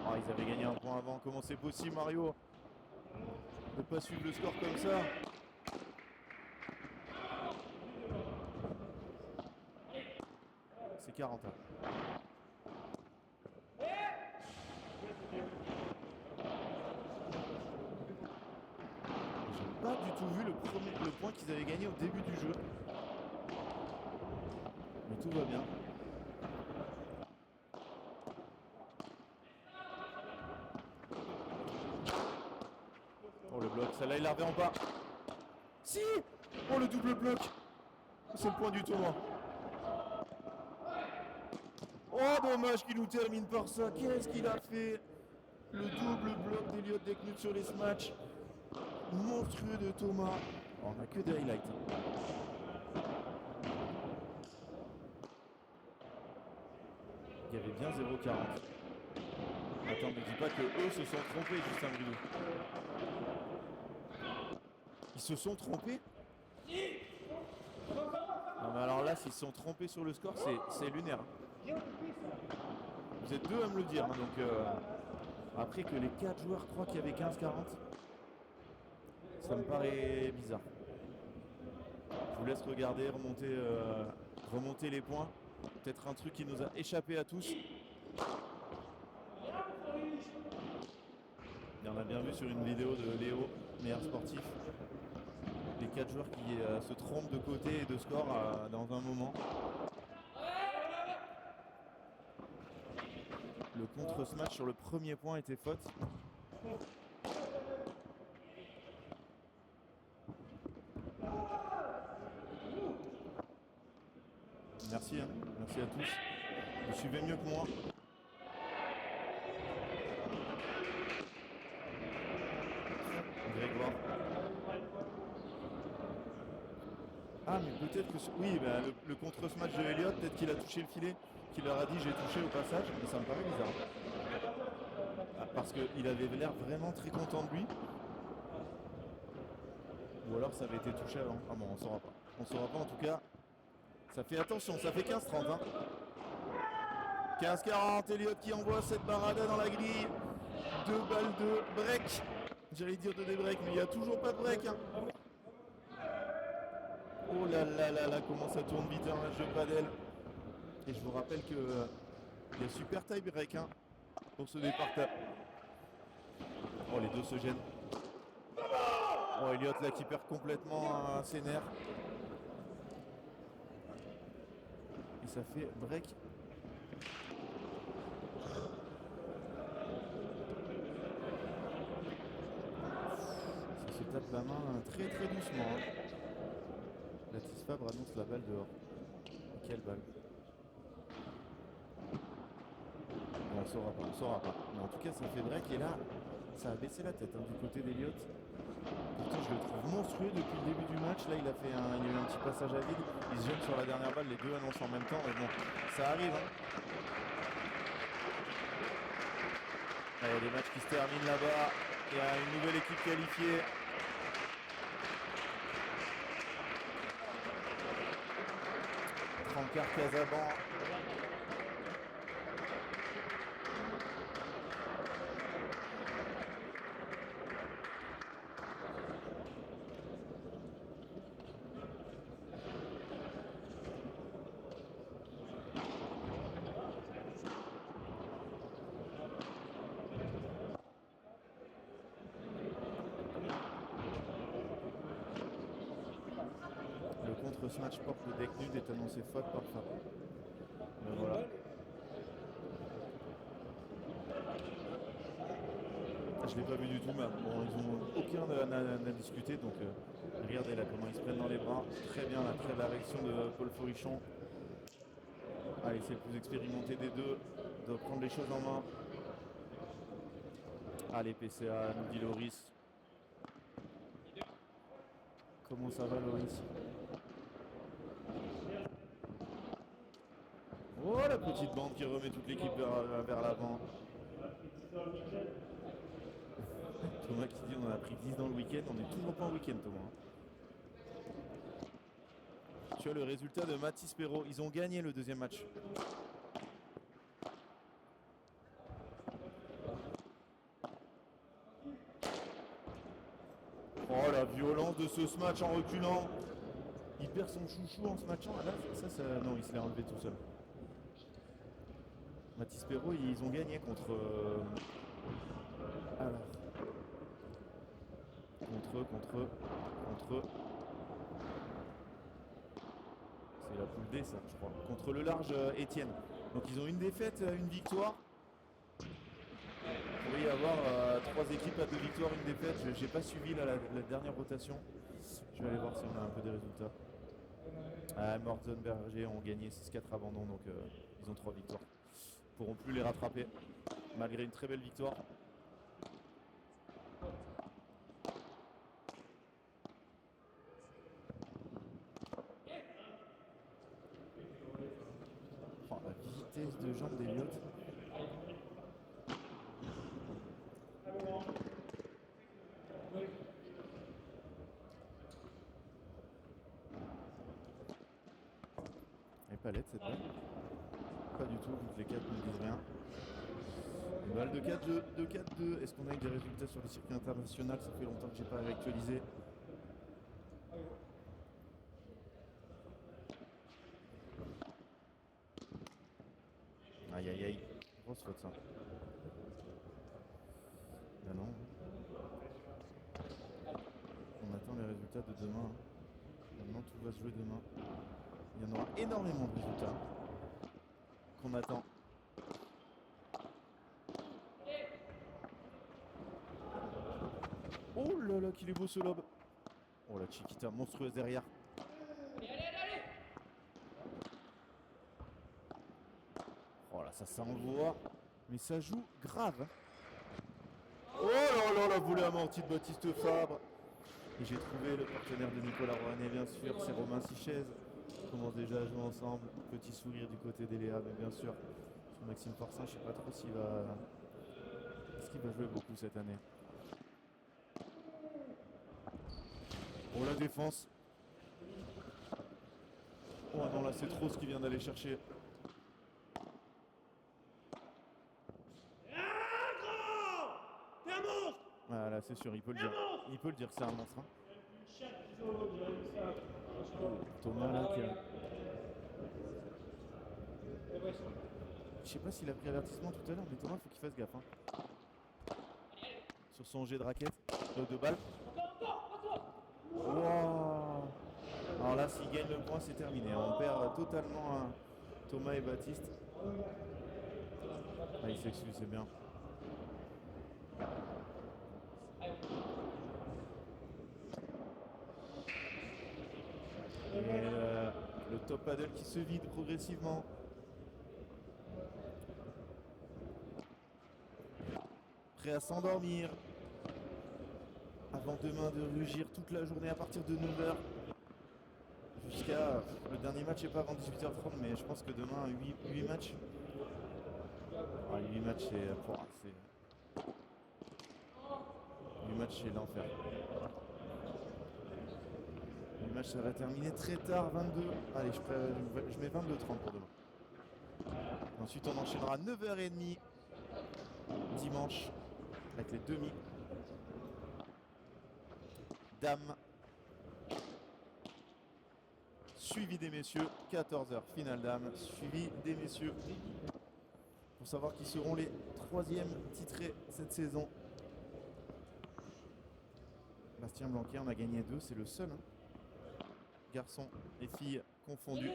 Oh, ils avaient gagné un point avant, comment c'est possible Mario de pas suivre le score comme ça? C'est 40 ans. J'ai pas du tout vu le point qu'ils avaient gagné au début du jeu. Mais tout va bien. Oh le bloc, celle-là il l'a en bas. Si! Oh le double bloc! C'est le point du tournoi. Oh dommage qu'il nous termine par ça. Qu'est-ce qu'il a fait? Le double bloc d'Elliot Deknut sur les smash. Monstrueux de Thomas. Oh, on n'a que des highlights. Il y avait bien 0,40. Attends, ne dis pas que eux se sont trompés, Justin Briou. Ils se sont trompés? Non mais alors là, s'ils se sont trompés sur le score, c'est lunaire. Vous êtes deux à me le dire, hein, donc après que les 4 joueurs croient qu'il y avait 15-40, ça me paraît bizarre. Je vous laisse regarder, remonter les points. Peut-être un truc qui nous a échappé à tous. Et on a bien vu sur une vidéo de Léo, meilleur sportif, les 4 joueurs qui se trompent de côté et de score dans un moment. Le contre-smash sur le premier point était faute. Merci, hein. Merci à tous. Vous suivez mieux que moi. Grégoire. Ah, mais peut-être que... Oui, bah, le contre-smash de Elliott, peut-être qu'il a touché le filet, qu'il leur a dit j'ai touché au passage, mais ça me paraît bizarre. Ah, parce qu'il avait l'air vraiment très content de lui. Ou alors ça avait été touché avant. Ah bon, on saura pas. On saura pas en tout cas. Ça fait attention, ça fait 15-30. Hein. 15-40, Elliott qui envoie cette barada dans la grille. 2 balles de break. J'allais dire de débreak, mais il n'y a toujours pas de break. Hein. Oh là là là là, comment ça tourne vite un match de padel. Et je vous rappelle que il y a super tie break hein, pour ce départ. Oh, les deux se gênent. Oh, Elliott là qui perd complètement ses nerfs. Et ça fait break. Ça se tape la main très très doucement. Hein. Baptiste Fabre annonce la balle dehors. Quelle balle. Bon, on saura pas, on saura pas. Mais en tout cas ça fait break et là ça a baissé la tête hein, du côté d'Elliott. Pourtant je le trouve monstrueux depuis le début du match. Là il y a eu un petit passage à vide. Il se gêne sur la dernière balle, les deux annoncent en même temps. Mais bon, ça arrive. Hein. Il y a des matchs qui se terminent là-bas. Il y a une nouvelle équipe qualifiée. Trancard Casaban. Ce match porte le deck nul est annoncé faute par Fabre. Voilà. Je l'ai pas vu du tout, mais bon, ils ont aucun à discuter, donc regardez là comment ils se prennent dans les bras. Très bien, la très belle réaction de Paul Forichon. Allez, c'est le plus expérimenté des deux, doit prendre les choses en main. Allez, PCA, nous dit Loris. Comment ça va, Loris? Oh, la petite bande qui remet toute l'équipe vers l'avant. Thomas qui dit on en a pris 10 dans le week-end, on n'est toujours pas en week-end Thomas. Tu as le résultat de Mathis Perrault, ils ont gagné le deuxième match. Oh la violence de ce match en reculant. Il perd son chouchou en se matchant. Là, ça, non, il se l'est enlevé tout seul. Mathis Perrault, ils ont gagné contre... Alors... Contre... C'est la poule D, ça, je crois. Contre le large Étienne. Donc ils ont une défaite, une victoire. Il pourrait y avoir 3 équipes à 2 victoires, une défaite. J'ai pas suivi là, la dernière rotation. Je vais aller voir si on a un peu des résultats. Mortenberger ont gagné 6-4 abandons, donc ils ont 3 victoires. Ils pourront plus les rattraper, malgré une très belle victoire. Oh, la vitesse de jambe d'Elliott. Elle est palette cette balle. Pas du tout, vu que les 4 ne disent rien. Une balle de 4-2. Est-ce qu'on a eu des résultats sur les circuits internationaux? Ça fait longtemps que j'ai pas réactualisé. Aïe aïe aïe. Grosse faute ça. Ben non. On attend les résultats de demain. Maintenant tout va se jouer demain. Il y en aura énormément de résultats qu'on attend. Oh là là, qu'il est beau ce lob. Oh la Chiquita monstrueuse derrière. Oh là, ça s'envoie. Mais ça joue grave. Oh là là, la volée amortie de Baptiste Fabre. Et j'ai trouvé le partenaire de Nicolas Rouanet, bien sûr, c'est Romain Sichez. Ils commencent déjà à jouer ensemble. Petit sourire du côté d'Eléa, mais bien sûr, sur Maxime Forcin, je ne sais pas trop s'il va... Est-ce qu'il va jouer beaucoup cette année? Oh, la défense. Oh non, là c'est trop ce qu'il vient d'aller chercher. T'es un monstre! Ah là c'est sûr, il peut le dire. Il peut le dire, c'est un monstre. Hein. Thomas là qui a... Je sais pas s'il a pris avertissement tout à l'heure, mais Thomas faut qu'il fasse gaffe. Hein. Sur son jet de raquette, de balle. Wow. Alors là s'il gagne le point c'est terminé. On perd totalement hein, Thomas et Baptiste. Ah, il s'excuse, c'est bien. Et le top paddle qui se vide progressivement. Prêt à s'endormir. Avant demain de rugir toute la journée à partir de 9h. Jusqu'à... Le dernier match n'est pas avant 18h30, mais je pense que demain 8 matchs. Ah, 8 matchs c'est... 8 matchs c'est l'enfer. 8 matchs ça va terminer très tard, 22. Allez, je mets 22-30 pour demain. Ensuite on enchaînera 9h30 dimanche avec les demi. Dames. Suivi des messieurs, 14h finale dames, suivi des messieurs. Pour savoir qui seront les 3e titrés cette saison. Bastien Blanquet en a gagné 2, c'est le seul. Hein. Garçons et filles confondus.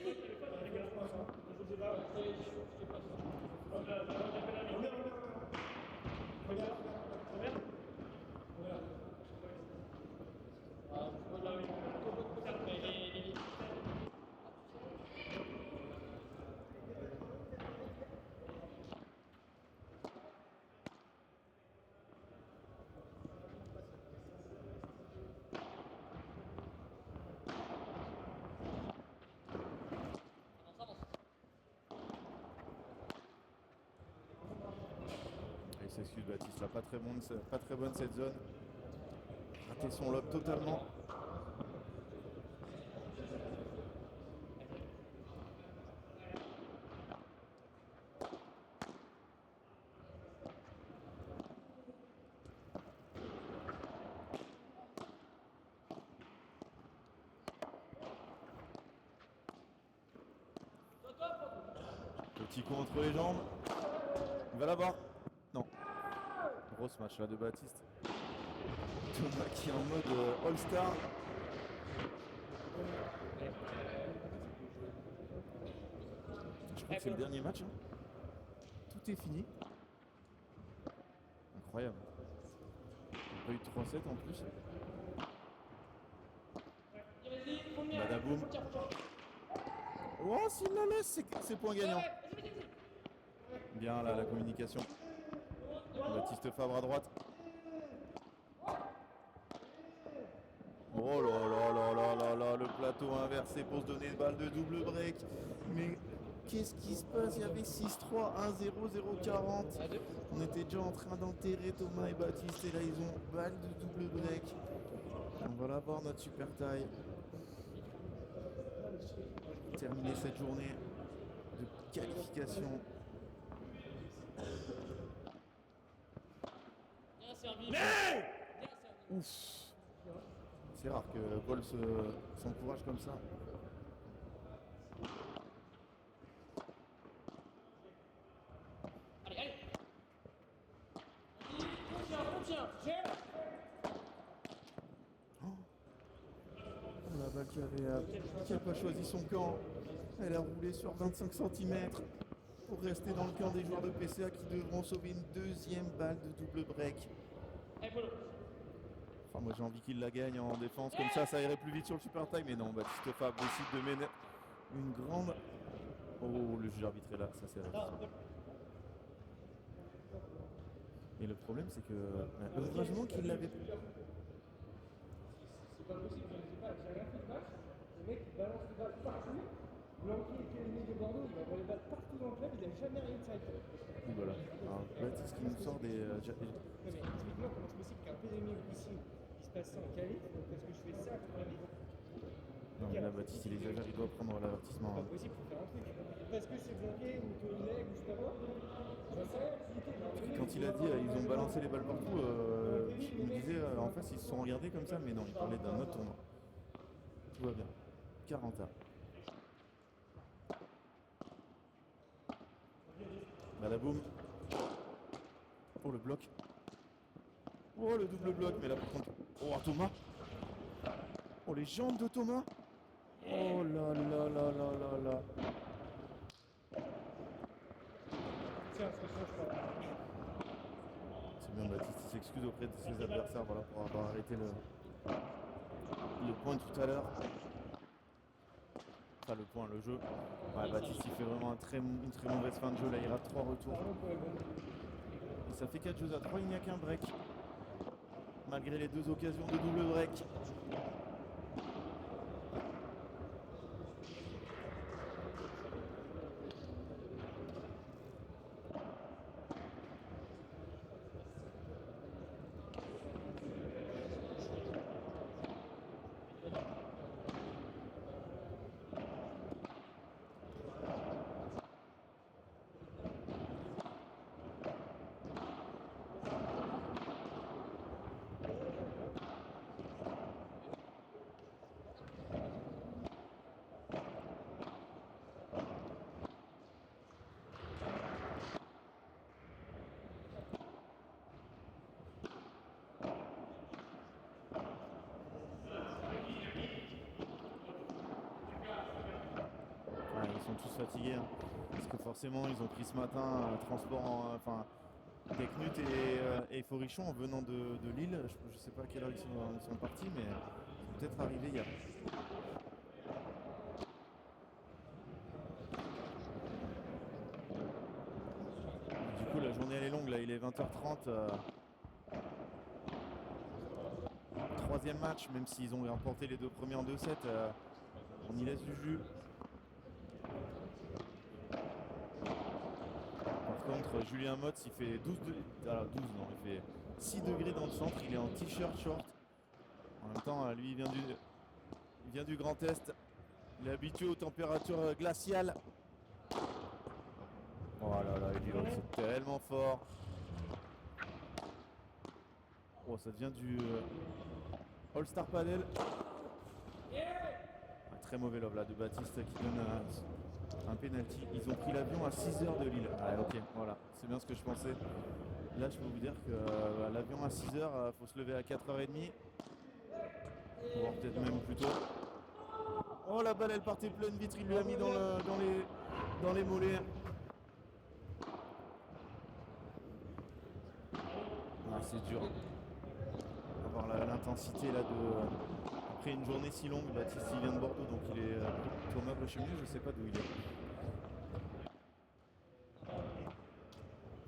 S'excuse Baptiste, là, pas très bonne cette zone. Raté son lob totalement. Petit coup entre les jambes. Il va l'avoir. Non. Grosse match là de Baptiste. Thomas qui est en mode All-Star. Je crois que c'est le dernier match. Hein. Tout est fini. Incroyable. Il n'y a pas eu de 3-7 en plus. Badaboum. Oh, s'il la laisse, c'est point gagnant. Bien là, la communication. Baptiste Fabre à droite. Oh là là là là là là, le plateau inversé pour se donner une balle de double break. Mais qu'est-ce qui se passe? Il y avait 6-3, 1-0, 0-40. On était déjà en train d'enterrer Thomas et Baptiste et là ils ont balle de double break. On va la voir notre super taille. Terminer cette journée de qualification. Ouf. C'est rare que Paul s'encourage comme ça. Allez. Contiens. La balle qui n'a pas choisi son camp. Elle a roulé sur 25 cm pour rester dans le camp des joueurs de PCA qui devront sauver une deuxième balle de double break. Enfin, moi j'ai envie qu'il la gagne en défense, comme ça irait plus vite sur le super time, mais non, Baptiste Fabre décide de mener une grande... Oh, le juge arbitre est là, ça c'est vrai. Et le problème c'est que, heureusement qu'il l'avait... pas possible, je ne sais pas, j'ai rien fait de match. Le mec il balance les balles partout. Blanqui et Périni de Bordeaux, il envoie les balles partout dans le club, il n'a jamais rien de ça. Voilà. Alors, Baptiste qui nous sort des. Non mais explique-moi comment c'est possible qu'un Périni ici, il se passe ça en qualif, donc parce que je fais ça toute ma vie. Non, mais là, Baptiste, il exagère, il doit prendre l'avertissement. C'est pas possible, il faut faire un truc. Parce que c'est bloqué ou qu'il est ou je sais pas quoi. J'en sais rien, Quand il a dit ils ont balancé les balles partout, il me disait en face ils se sont regardés comme ça, mais non, il parlait d'un autre tournoi. Tout va bien. 40 A. Badaboum. Oh le bloc. Oh le double bloc, mais là par contre. Oh Thomas. Oh les jambes de Thomas. Oh là là là là là là. Tiens, ça change pas. C'est bien, Baptiste il s'excuse auprès de ses adversaires voilà, pour avoir arrêté le point tout à l'heure. Enfin le point, le jeu. Ouais, Baptiste il fait vraiment une très mauvaise fin de jeu, là il rate 3 retours. Et ça fait 4 jeux à 3, il n'y a qu'un break. Malgré les 2 occasions de double break. Ils sont tous fatigués hein, parce que forcément ils ont pris ce matin un transport enfin Technut et Forichon en venant de Lille. Je sais pas à quelle heure ils sont partis mais ils sont peut-être arrivés hier. Du coup la journée elle est longue là, il est 20h30. Troisième match, même s'ils ont remporté les 2 premiers en 2-7, on y laisse du jus. Par contre, Julien Motz, il fait 12 il fait 6 degrés dans le centre, il est en t-shirt short. En même temps, lui, il vient du Grand Est. Il est habitué aux températures glaciales. Oh là là, c'est tellement fort. Oh, ça devient du All-Star Padel. Très mauvais lob là de Baptiste qui donne un penalty. Ils ont pris l'avion à 6h de Lille. Ah ok, voilà, c'est bien ce que je pensais. Là je peux vous dire que l'avion à 6h, faut se lever à 4h30. Voire peut-être même plus tôt. Oh la balle elle partait pleine vitre, il lui a mis dans les mollets. Ah, c'est dur. Avoir l'intensité là de. Après une journée si longue, Baptiste il vient de Bordeaux donc il est Thomas Blochemier, je sais pas d'où il est.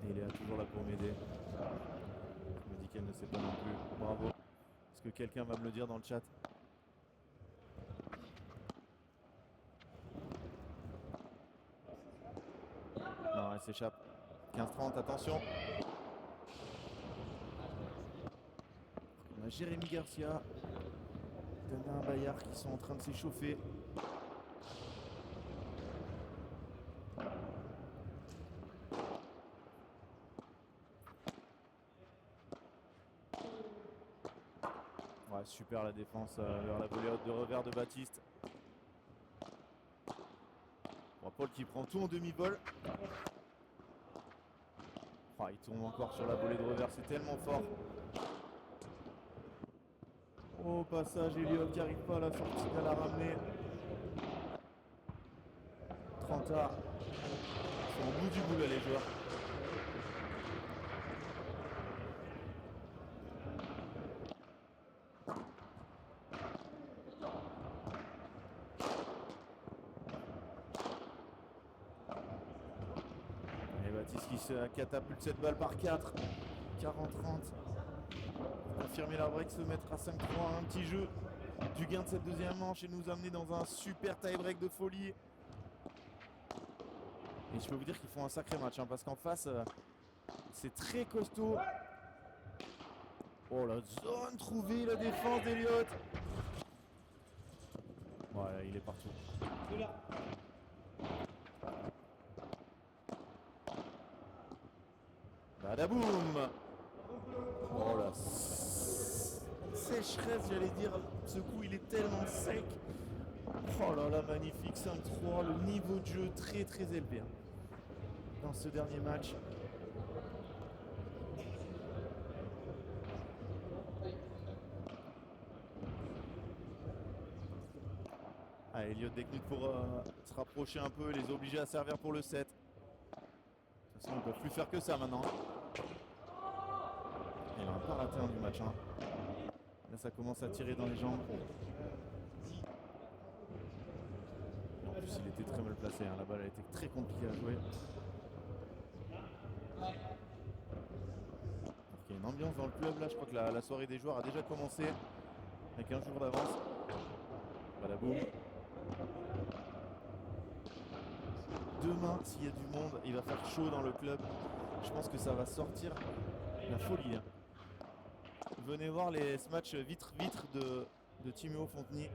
Et il est toujours là pour m'aider. Je me dis qu'elle ne sait pas non plus. Bravo. Est-ce que quelqu'un va me le dire dans le chat? Non, elle s'échappe. 15-30, attention. On a Jérémy Garcia. Damien Bayard qui sont en train de s'échauffer. Ouais, super la défense vers la volée haute de revers de Baptiste. Bon, Paul qui prend tout en demi-vol. Oh, il tourne encore sur la volée de revers, c'est tellement fort. Au passage, Elliott qui n'arrive pas à la sortie, à la ramener. 30 A. Ils sont au bout du bout là les joueurs. Et Baptiste qui se catapulte cette balle par 4. 40-30. Confirmer la break, se mettre à 5-3, un petit jeu. du gain de cette deuxième manche et nous amener dans un super tie-break de folie. Et je peux vous dire qu'ils font un sacré match hein, parce qu'en face, c'est très costaud. Oh la zone trouvée, la défense d'Eliott. Voilà, il est partout. De là. Badaboum. Oh la sécheresse, j'allais dire. Ce coup, il est tellement sec. Oh là là, magnifique 5-3. Le niveau de jeu très très élevé hein, dans ce dernier match. Ah, Eliott Deknut pour se rapprocher un peu, les obliger à servir pour le 7. De toute façon, ils ne peuvent plus faire que ça maintenant. Il n'a pas raté un du match. Hein. Là, ça commence à tirer dans les jambes. En plus, il était très mal placé. Hein. La balle a été très compliquée à jouer. Alors qu'il y a une ambiance dans le club. Là, je crois que la soirée des joueurs a déjà commencé avec un jour d'avance. Badaboum. Demain, s'il y a du monde, il va faire chaud dans le club. Je pense que ça va sortir la folie. Hein. Venez voir ce match vitre-vitre de Timéo Fontenay.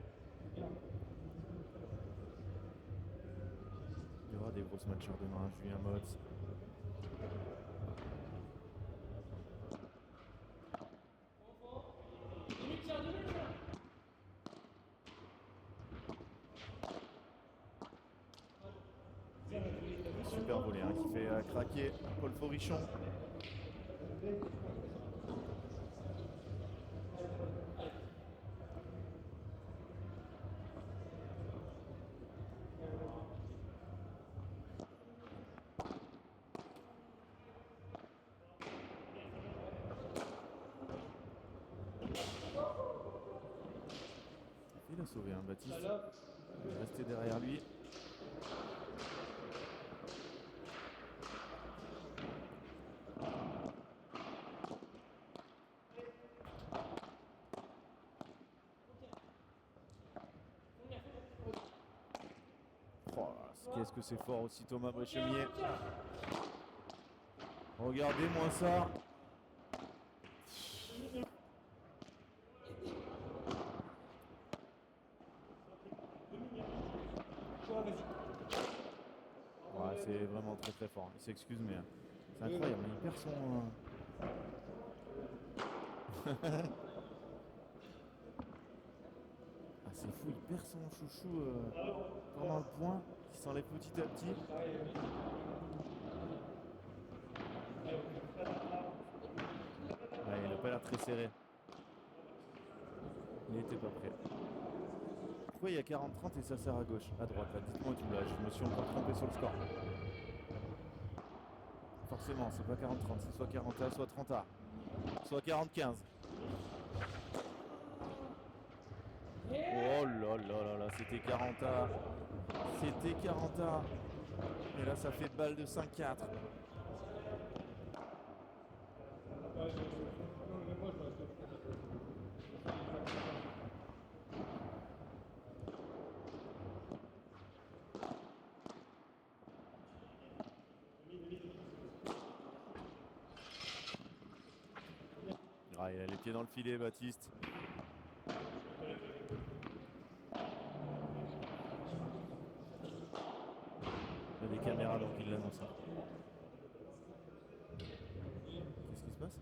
Il y aura des grosses matchs demain. Julien Motz. Super volé hein, qui fait craquer Paul Forichon. Il a sauvé un Baptiste. Il est resté derrière lui. Oh, qu'est-ce que c'est fort aussi Thomas Bréchemier. Regardez-moi ça. Ouais, c'est vraiment très très fort. Il s'excuse mais c'est incroyable. Il perd son... Ah, c'est fou, il perd son chouchou pendant le point, qui s'enlève petit à petit. Ouais, il n'a pas l'air très serré. Il n'était pas prêt. Pourquoi il y a 40-30 et ça sert à gauche, à droite là? Dites-moi tout là, je me suis encore trompé sur le score. Forcément, c'est pas 40-30, c'est soit 40A, soit 30A, soit 40-15. Oh là là là là, c'était 40A. C'était 40A. Et là, ça fait balle de 5-4. Ah, il a les pieds dans le filet, Baptiste. Il y a des caméras donc il l'annonce. Qu'est-ce qui se passe?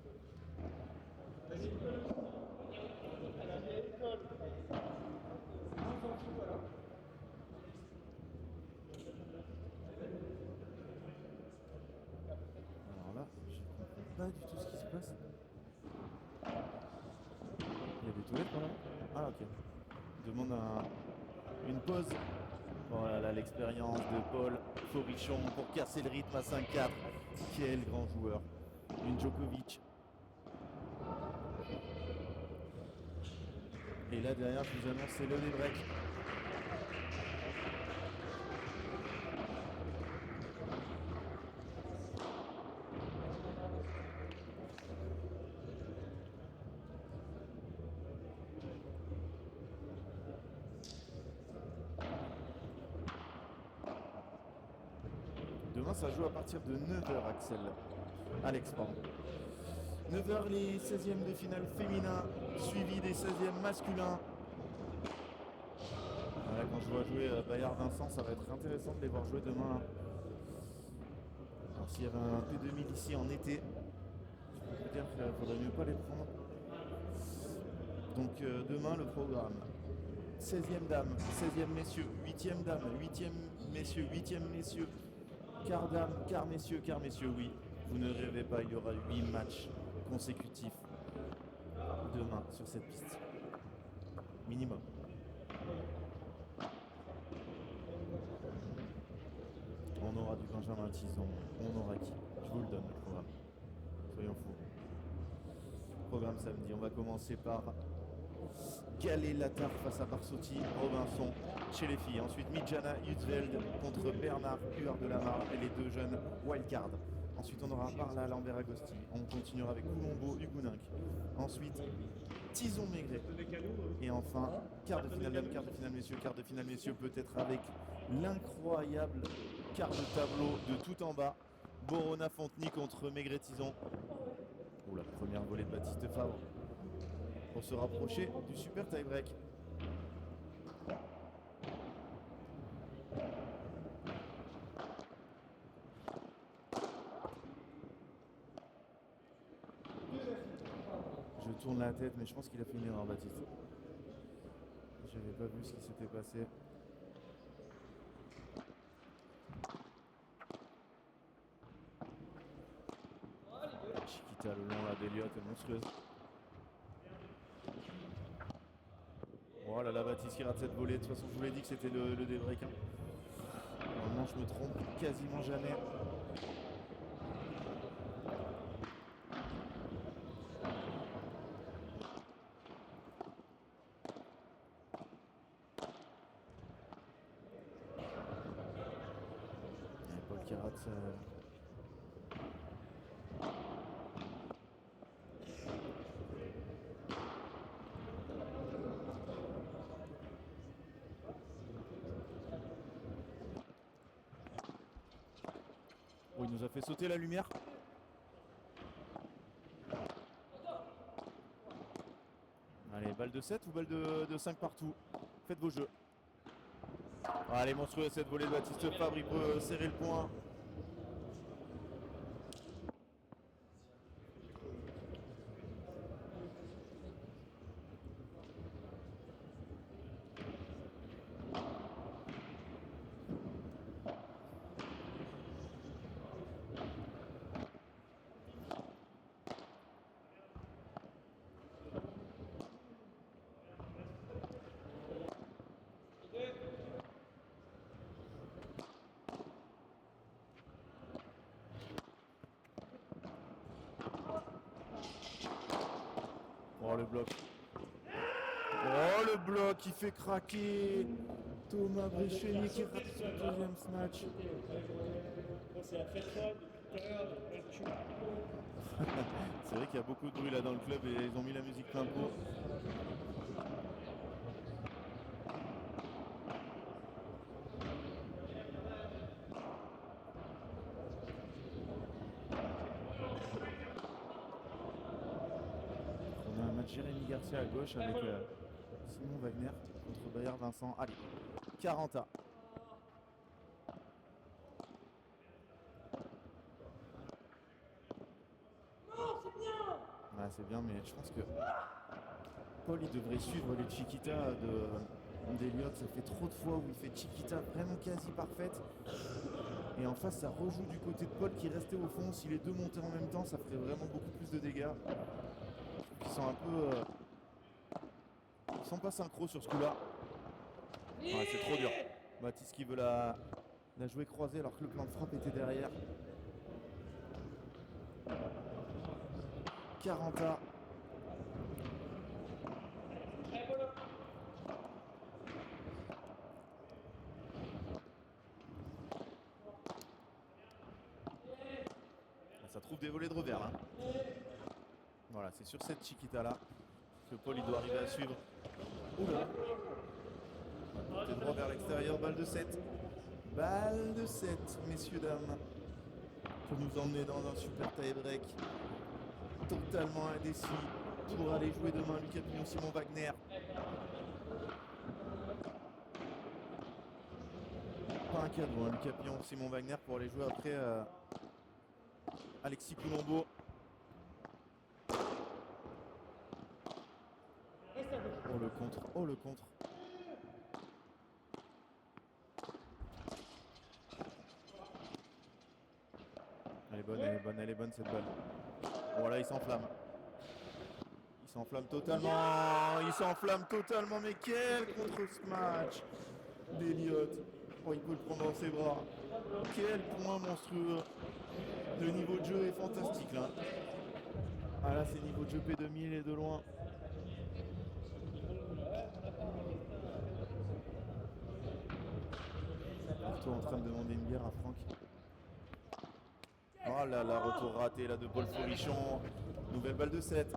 Alors là, je ne comprends pas du tout ce qui se passe. Il y a des toilettes par là? Ah ok. Il demande une pause. Voilà l'expérience de Paul Forichon pour casser le rythme à 5-4. Quel grand joueur. Une Djokovic. Et là derrière je vous annonce c'est le break. ça joue à partir de 9h, Axel. Alex, pardon. 9h, les 16e de finale féminin, suivi des 16e masculins. Voilà, quand je vois jouer Bayard Vincent, ça va être intéressant de les voir jouer demain. Alors, s'il y avait un P2000 ici en été, je peux dire qu'il faudrait mieux pas les prendre. Donc demain, le programme. 16e dame, 16e messieurs, 8e dame, 8e messieurs, 8e messieurs, quart dame, quart messieurs, oui. Vous ne rêvez pas, il y aura 8 matchs consécutifs demain sur cette piste. Minimum. On aura du Benjamin Tison, on aura qui? Je vous le donne le programme. Soyons fous. Programme samedi, on va commencer par Galet-Latar face à Barsotti, Robinson chez les filles. Ensuite Midjana Hutzveld contre Bernard Huard de la Mare et les deux jeunes wildcard. Ensuite on aura Parla Lambert Agosti. On continuera avec Coulombo Hugoninck. Ensuite Tison Maigret. Et enfin quart de finale dames, quart de finale messieurs, quart de finale messieurs, peut-être avec l'incroyable quart de tableau de tout en bas. Borona Fontenay contre Maigret Tison. Ou la première volée de Baptiste Favre pour se rapprocher du super tie-break. Je tourne la tête, mais je pense qu'il a fait une erreur, Baptiste. J'avais pas vu ce qui s'était passé. Chiquita le long là d'Eliott est monstrueuse. Oh là là, Baptiste qui rate cette volée. De toute façon, je vous l'ai dit que c'était le débreak. Normalement, je me trompe quasiment jamais. Il y a Paul qui rate ça. Oh, il nous a fait sauter la lumière. Allez, balle de 7 ou balle de 5 partout? Faites vos jeux. Allez, monstrueux cette volée de Baptiste Favre, il peut serrer le point. Oh le bloc. Oh le bloc qui fait craquer Thomas Brichelier qui rate son deuxième snatch. C'est la fête folle depuis tout à l'heure. C'est vrai qu'il y a beaucoup de bruit là dans le club et ils ont mis la musique plein pot. On a un match Jérémy Garcia à gauche avec Simon Wagner contre Bayard Vincent. Allez, 40A. Ah, c'est bien, mais je pense que Paul il devrait suivre les Chiquita d'Eliott. Ça fait trop de fois où il fait Chiquita vraiment quasi parfaite. Et en face, ça rejoue du côté de Paul qui restait au fond. Si les deux montaient en même temps, ça ferait vraiment beaucoup plus de dégâts. Ils sont un peu. Ils sont pas synchro sur ce coup-là. Ouais, c'est trop dur. Baptiste qui veut la jouer croisée alors que le plan de frappe était derrière. 40A. Ça trouve des volets de revers. Hein. Voilà, c'est sur cette Chiquita là que Paul il doit arriver à suivre. Oula. Côté droit vers l'extérieur, balle de 7. Balle de 7, messieurs, dames. peut nous emmener dans un super tie-break totalement indécis pour aller jouer demain Lucas Pignon, Simon Wagner. Pas un cadeau, hein, Lucas Pignon, Simon Wagner pour aller jouer après Alexis Coulombeau. Oh le contre, oh le contre. Elle est bonne, elle est bonne, elle est bonne cette balle. Voilà, il s'enflamme. Il s'enflamme totalement. Il s'enflamme totalement. Mais quel contre-smash d'Eliott. Oh, il peut le prendre dans ses bras. Quel point monstrueux. Le niveau de jeu est fantastique là. Ah là, c'est niveau de jeu P2000 et de loin. Arthur en train de demander une bière à Franck. Oh là là, retour raté là de Paul Forichon. Nouvelle balle de 7.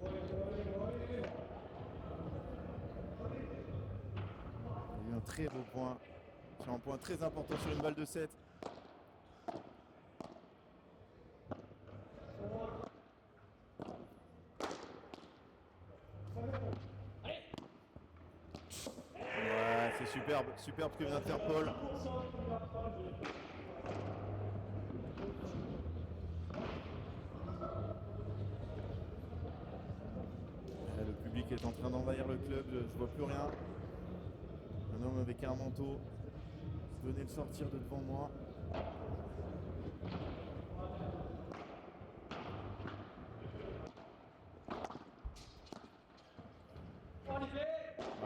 Il y a eu un très beau point. C'est un point très important sur une balle de 7. Ouais, c'est superbe, superbe ce que vient de faire Paul. Le public est en train d'envahir le club, je vois plus rien. Un homme avec un manteau venait de sortir de devant moi.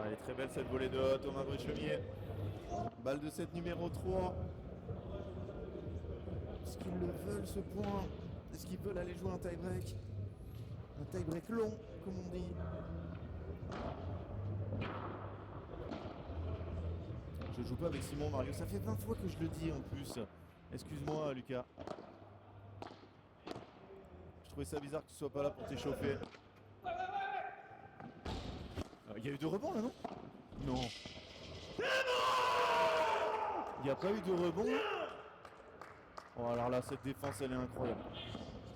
Elle est très belle cette volée de Thomas Bréchemier. Balle de 7 numéro 3. Est-ce qu'ils le veulent ce point? Est-ce qu'ils veulent aller jouer un tie-break? Un tie-break long, comme on dit. Je joue pas avec Simon, Mario. Ça fait 20 fois que je le dis en plus. Excuse-moi, Lucas. Je trouvais ça bizarre que tu sois pas là pour t'échauffer. Il y a eu 2 rebonds là, non? Non. Il n'y a pas eu de rebond. Oh, alors là, cette défense, elle est incroyable.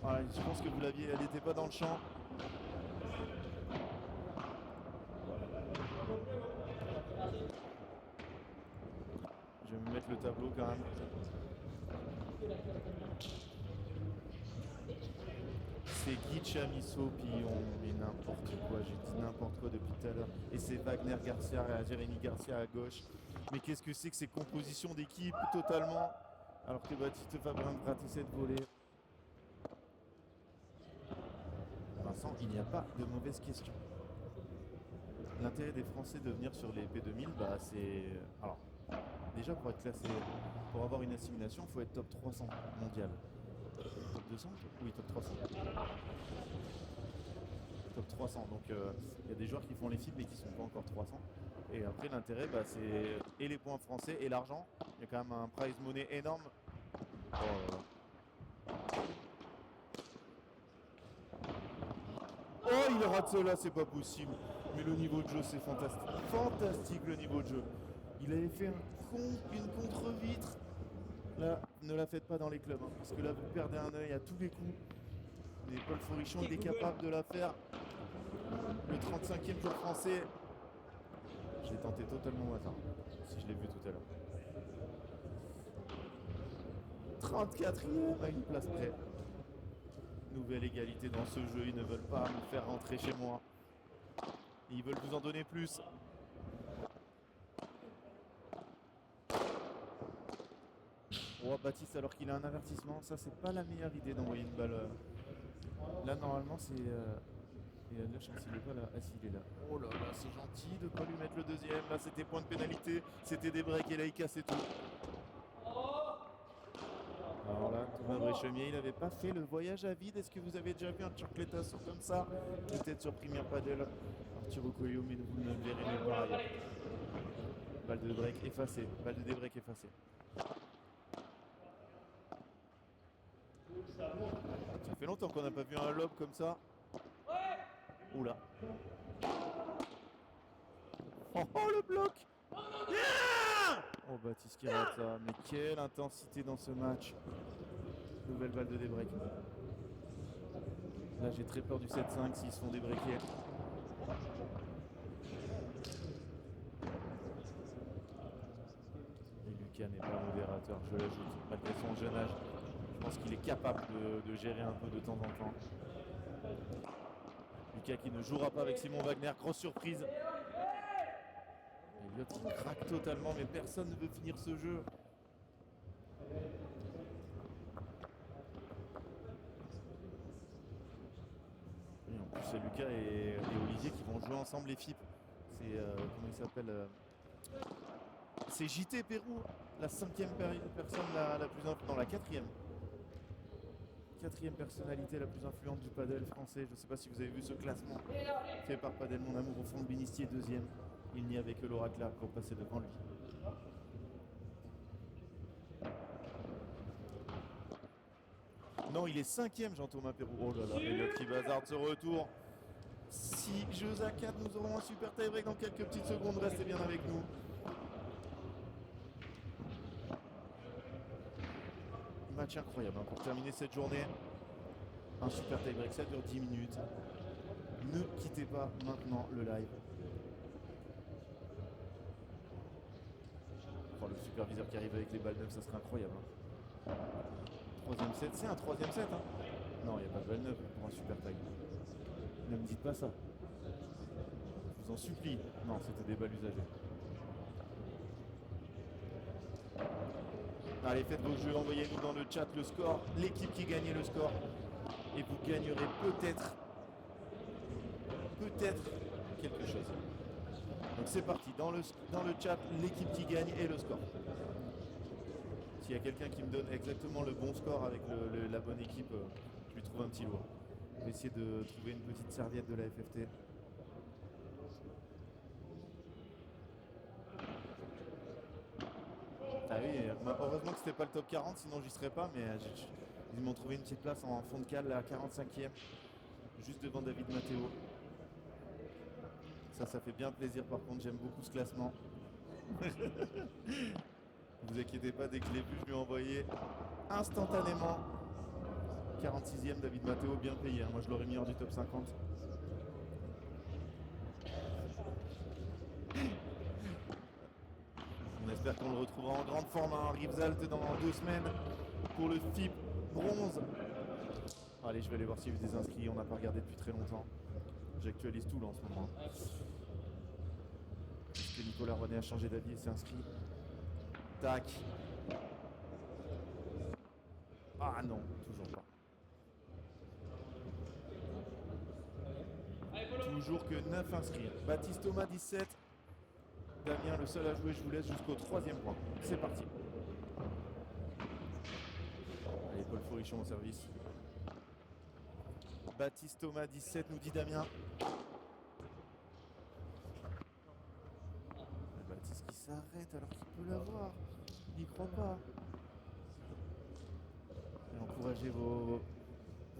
Ouais, je pense que vous l'aviez, elle n'était pas dans le champ. Je vais me mettre le tableau quand même. C'est Guy Chamisso Pillon, mais n'importe quoi, j'ai dit n'importe quoi depuis tout à l'heure. Et c'est Wagner Garcia et Jérémy Garcia à gauche. Mais qu'est-ce que c'est que ces compositions d'équipe totalement? Alors que Baptiste Fabrin de gratter cette volée. Vincent, il n'y a pas de mauvaise question. L'intérêt des Français de venir sur les P2000, bah c'est... Alors, déjà pour être classé, pour avoir une assimilation, il faut être top 300 mondial. Top 200? Oui, top 300. Top 300, donc il y a des joueurs qui font les FIP mais qui ne sont pas encore 300. Et après l'intérêt, bah, c'est et les points français et l'argent. Il y a quand même un prize money énorme. Oh, il rate cela, c'est pas possible. Mais le niveau de jeu, c'est fantastique. Fantastique le niveau de jeu. Il avait fait une contre-vitre. Là, ne la faites pas dans les clubs, hein, parce que là, vous perdez un œil à tous les coups. Mais Paul Forichon, il est capable de la faire. Le 35e jour français. Je l'ai tenté totalement au hasard, si je l'ai vu tout à l'heure. 34e à une place près. Nouvelle égalité dans ce jeu, ils ne veulent pas me faire rentrer chez moi. Ils veulent vous en donner plus. Oh, Baptiste, alors qu'il a un avertissement, ça c'est pas la meilleure idée d'envoyer une balle. Là normalement c'est... Et la chance, il est pas là. Ah si, il est là. Oh là là, c'est gentil de ne pas lui mettre le deuxième. Là, c'était point de pénalité. C'était des breaks et là, il cassait tout. Alors là, Thomas Bréchemier, il n'avait pas fait le voyage à vide. Est-ce que vous avez déjà vu un chocolatasso comme ça? Peut-être sur Premier Padel. Arturo Coelho, mais vous ne le verrez nulle part ailleurs. Balle de break effacée. Balle de débreak effacée. Ça fait longtemps qu'on n'a pas vu un lob comme ça. Oula. Oh, le bloc. Yeah, Oh, Baptiste qui rate ça. Mais quelle intensité dans ce match. Nouvelle balle de débreak. Là, j'ai très peur du 7-5 s'ils se font débreaker. Et Lucas n'est pas modérateur, je l'ajoute. Malgré son jeune âge, je pense qu'il est capable de gérer un peu de temps en temps. Lucas qui ne jouera pas avec Simon Wagner, grosse surprise. Elliott qui craque totalement, mais personne ne veut finir ce jeu. Et en plus, c'est Lucas et Olivier qui vont jouer ensemble les FIP. C'est comment il s'appelle c'est JT Pérou, la 5e personne la plus influente, non la 4e. 4e personnalité la plus influente du padel français. Je ne sais pas si vous avez vu ce classement fait par Padel Mon Amour au fond de Binistier, 2e. Il n'y avait que Laura Clark pour passer devant lui. Non, il est 5e, Jean-Thomas Pérou. Oh là là, Elliott qui bazarde ce retour. 6 jeux à 4, nous aurons un super tie-break dans quelques petites secondes. Restez bien avec nous. Match incroyable hein, pour terminer cette journée. Un super tie-break, ça dure 10 minutes. Ne quittez pas maintenant le live. Oh, le superviseur qui arrive avec les balles neuves, ça serait incroyable. Hein. 3e set, c'est un 3e set. Hein. Non, il n'y a pas de balle neuve pour un super tie. Ne me dites pas ça. Je vous en supplie. Non, c'était des balles usagées. Allez, faites vos jeux, envoyez-nous dans le chat le score, l'équipe qui gagnait le score. Et vous gagnerez peut-être quelque chose. Donc c'est parti, dans le chat, l'équipe qui gagne et le score. S'il y a quelqu'un qui me donne exactement le bon score avec la bonne équipe, je lui trouve un petit lot. Je vais essayer de trouver une petite serviette de la FFT. Ah oui, heureusement que c'était pas le top 40, sinon j'y serais pas, mais ils m'ont trouvé une petite place en fond de cale à 45e, juste devant David Matteo. Ça fait bien plaisir par contre, j'aime beaucoup ce classement. Vous inquiétez pas, dès que je l'ai vu, je lui ai envoyé instantanément. 46e David Matteo, bien payé, hein. Moi je l'aurais mis hors du top 50. On espère qu'on le retrouvera en grande forme à Rivesaltes dans 2 semaines pour le FIP bronze. Allez, je vais aller voir s'il y a eu des inscrits, on n'a pas regardé depuis très longtemps. J'actualise tout là en ce moment. Est-ce que Nicolas René a changé d'avis et s'est inscrit? Tac. Ah non, toujours pas. Toujours que 9 inscrits. Baptiste Thomas 17. Damien le seul à jouer, je vous laisse jusqu'au 3e point. C'est parti. Allez, Paul Fourrichon au service. Baptiste Thomas 17 nous dit Damien. Baptiste qui s'arrête alors qu'il peut l'avoir. Il n'y croit pas. Et encouragez vos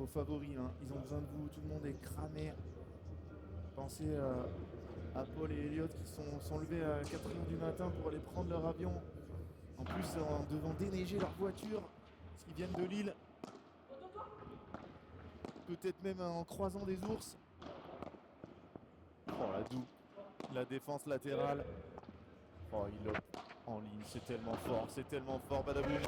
favoris. Hein. Ils ont besoin de vous. Tout le monde est cramé. Pensez à Paul et Elliott qui sont levés à 4h du matin pour aller prendre leur avion. En plus, en devant déneiger leur voiture, parce qu'ils viennent de Lille. Peut-être même en croisant des ours. Oh la doux. La défense latérale. Oh, il l'a en ligne. C'est tellement fort. Badaboum.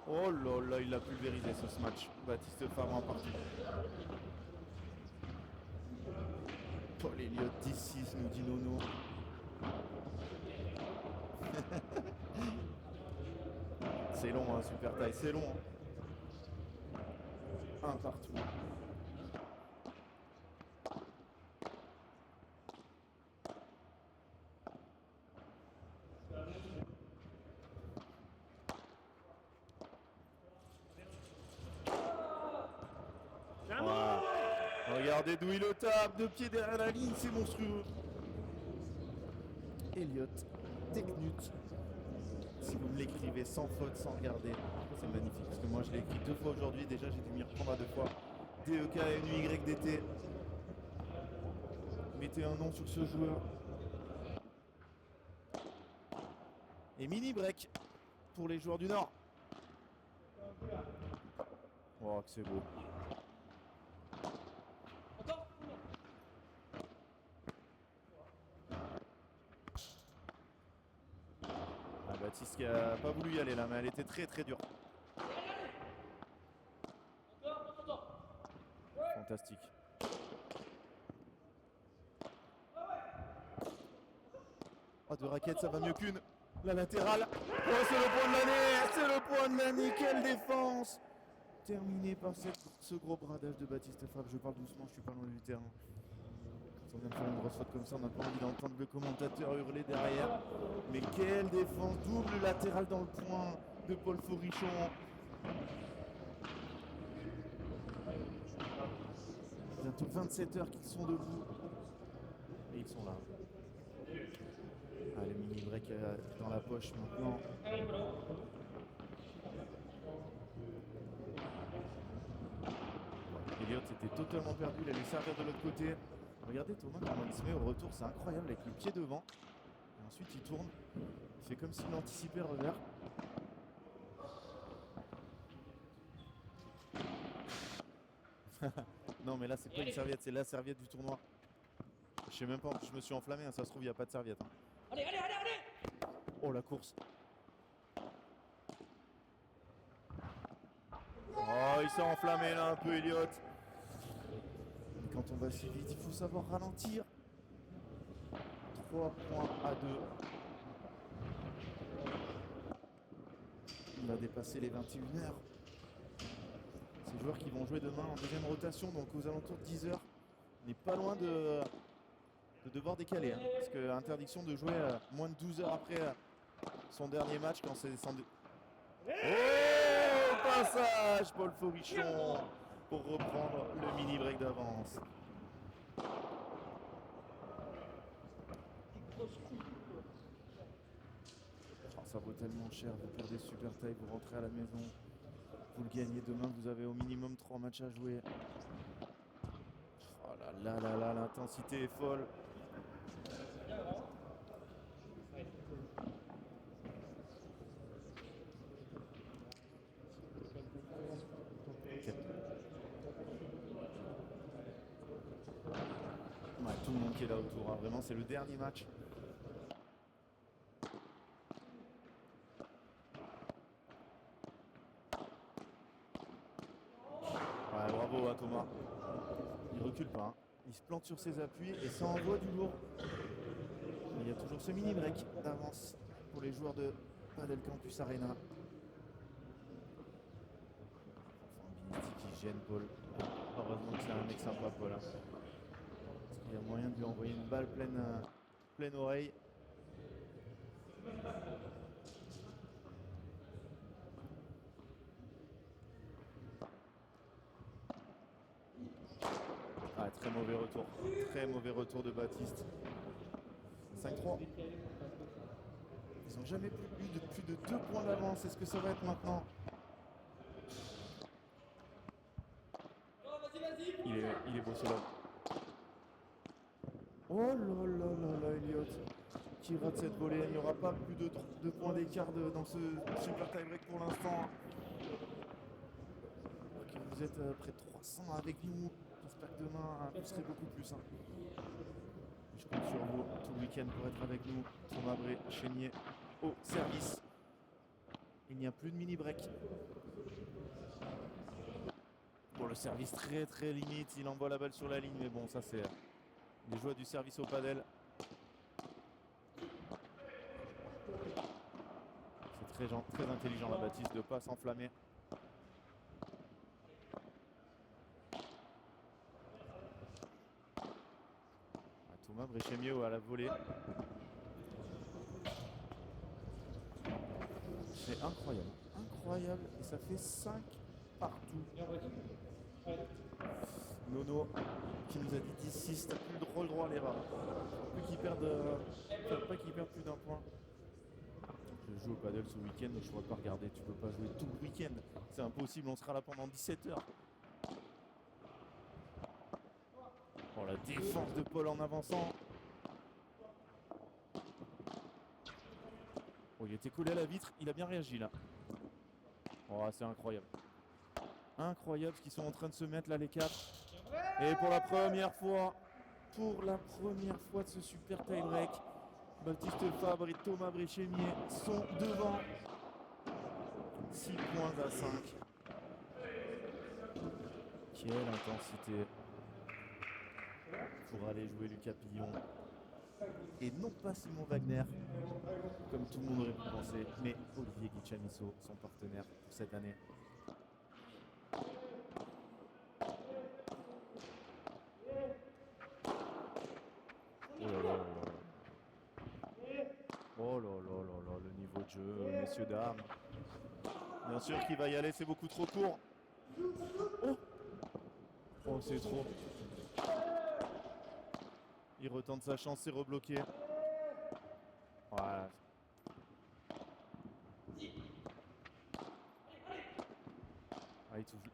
Oh là là, il l'a pulvérisé ce match. Baptiste Favre en partie. Paul Elliott 10-6 nous dit Nono. C'est long, hein, super taille, c'est long. Hein. Un partout. Voilà. Regardez d'où il le tape, 2 pieds derrière la ligne, c'est monstrueux. Elliott, Technut. Si vous me l'écrivez sans faute, sans regarder, c'est magnifique. Parce que moi je l'ai écrit 2 fois aujourd'hui, déjà j'ai dû m'y reprendre à 2 fois. DEKNUYDT. Mettez un nom sur ce joueur. Et mini break pour les joueurs du Nord. Oh, que c'est beau. Encore. Ah, Baptiste qui a pas voulu y aller là, mais elle était très très dure. Encore. Fantastique. Oh, deux raquettes, ça va mieux qu'une. La latérale. Oh, c'est le point de l'année. C'est le point de l'année. Quelle défense. Terminé par ce gros bradage de Baptiste Frappe. Je parle doucement, je suis pas loin du terrain. Quand on vient de faire une grosse faute comme ça, on n'a pas envie d'entendre le commentateur hurler derrière. Mais quelle défense. Double latérale dans le point de Paul Forichon. Bientôt 27 heures qu'ils sont debout. Et ils sont là. Ah, le mini break dans la poche maintenant. Elliott était totalement perdu, il allait servir de l'autre côté. Regardez Thomas comment il se met au retour, c'est incroyable avec le pied devant. Et ensuite il tourne, il fait comme s'il anticipait le revers. Non mais là c'est pas une serviette, c'est la serviette du tournoi. Je sais même pas, je me suis enflammé, hein, ça se trouve il n'y a pas de serviette. Hein. Allez. Oh la course. Oh il s'est enflammé là un peu Elliott. Mais quand on va si vite il faut savoir ralentir. 3 points à 2. Il va dépasser les 21 heures. Ces joueurs qui vont jouer demain en deuxième rotation, donc aux alentours de 10 heures. On n'est pas loin de devoir décaler. Hein, parce que interdiction de jouer moins de 12 heures après son dernier match quand c'est descendu. Oh, passage Paul Forichon pour reprendre le mini break d'avance. Oh, ça vaut tellement cher, vous perdez super taille, vous rentrez à la maison. Vous le gagnez demain, vous avez au minimum 3 matchs à jouer. Oh là là, l'intensité est folle. Ouais, tout le monde qui est là autour, hein. Vraiment c'est le dernier match. Ouais, bravo à Thomas. Il recule pas, hein. Il se plante sur ses appuis et ça envoie du lourd. Mais il y a toujours ce mini break d'avance pour les joueurs de Padel Campus Arena. Qui gêne Paul. Heureusement que c'est un mec sympa Paul. Hein. Parce qu'il y a moyen de lui envoyer une balle pleine oreille. Ah, très mauvais retour. Très mauvais retour de Baptiste. 5-3. Ils n'ont jamais eu de plus de 2 points d'avance. Est-ce que ça va être maintenant? Il est beau ce homme. Oh là là là là, Elliott qui rate cette volée. Il n'y aura pas plus de 2 points d'écart dans ce super tie break pour l'instant. Ok, vous êtes près de 300 avec nous. J'espère que demain vous serez beaucoup plus. Hein. Je compte sur vous tout le week-end pour être avec nous. Thomas Bré, Chénier au service. Il n'y a plus de mini break. Bon, le service très très limite, il envoie la balle sur la ligne, mais bon, ça c'est les joies du service au padel. C'est très intelligent la Baptiste de ne pas s'enflammer. Thomas Bréchémieux à la volée. C'est incroyable, incroyable, et ça fait 5 partout. Nono qui nous a dit 10-6, t'as plus le droit à l'erreur. Plus qu'ils perdent, pas qu'ils perdent plus d'un point. Je joue au paddle ce week-end, je ne pourrais pas regarder, tu peux pas jouer tout le week-end. C'est impossible, on sera là pendant 17 heures. Oh la défense de Paul en avançant. Oh, il était collé à la vitre, il a bien réagi là. Oh, c'est incroyable. Incroyable ce qu'ils sont en train de se mettre là les quatre. Et pour la première fois de ce super tie-break, Baptiste Fabre et Thomas Bréchémier sont devant. 6 points à 5. Quelle intensité pour aller jouer Lucas Pillon. Et non pas Simon Wagner, comme tout le monde aurait pu penser, mais Olivier Guichamisso, son partenaire pour cette année. Oh là là là là. Oh là là là là, le niveau de jeu, messieurs, dames. Bien sûr qu'il va y aller, c'est beaucoup trop court. Oh, oh c'est trop. Il retente sa chance, c'est rebloqué. Voilà. Ah, il touche.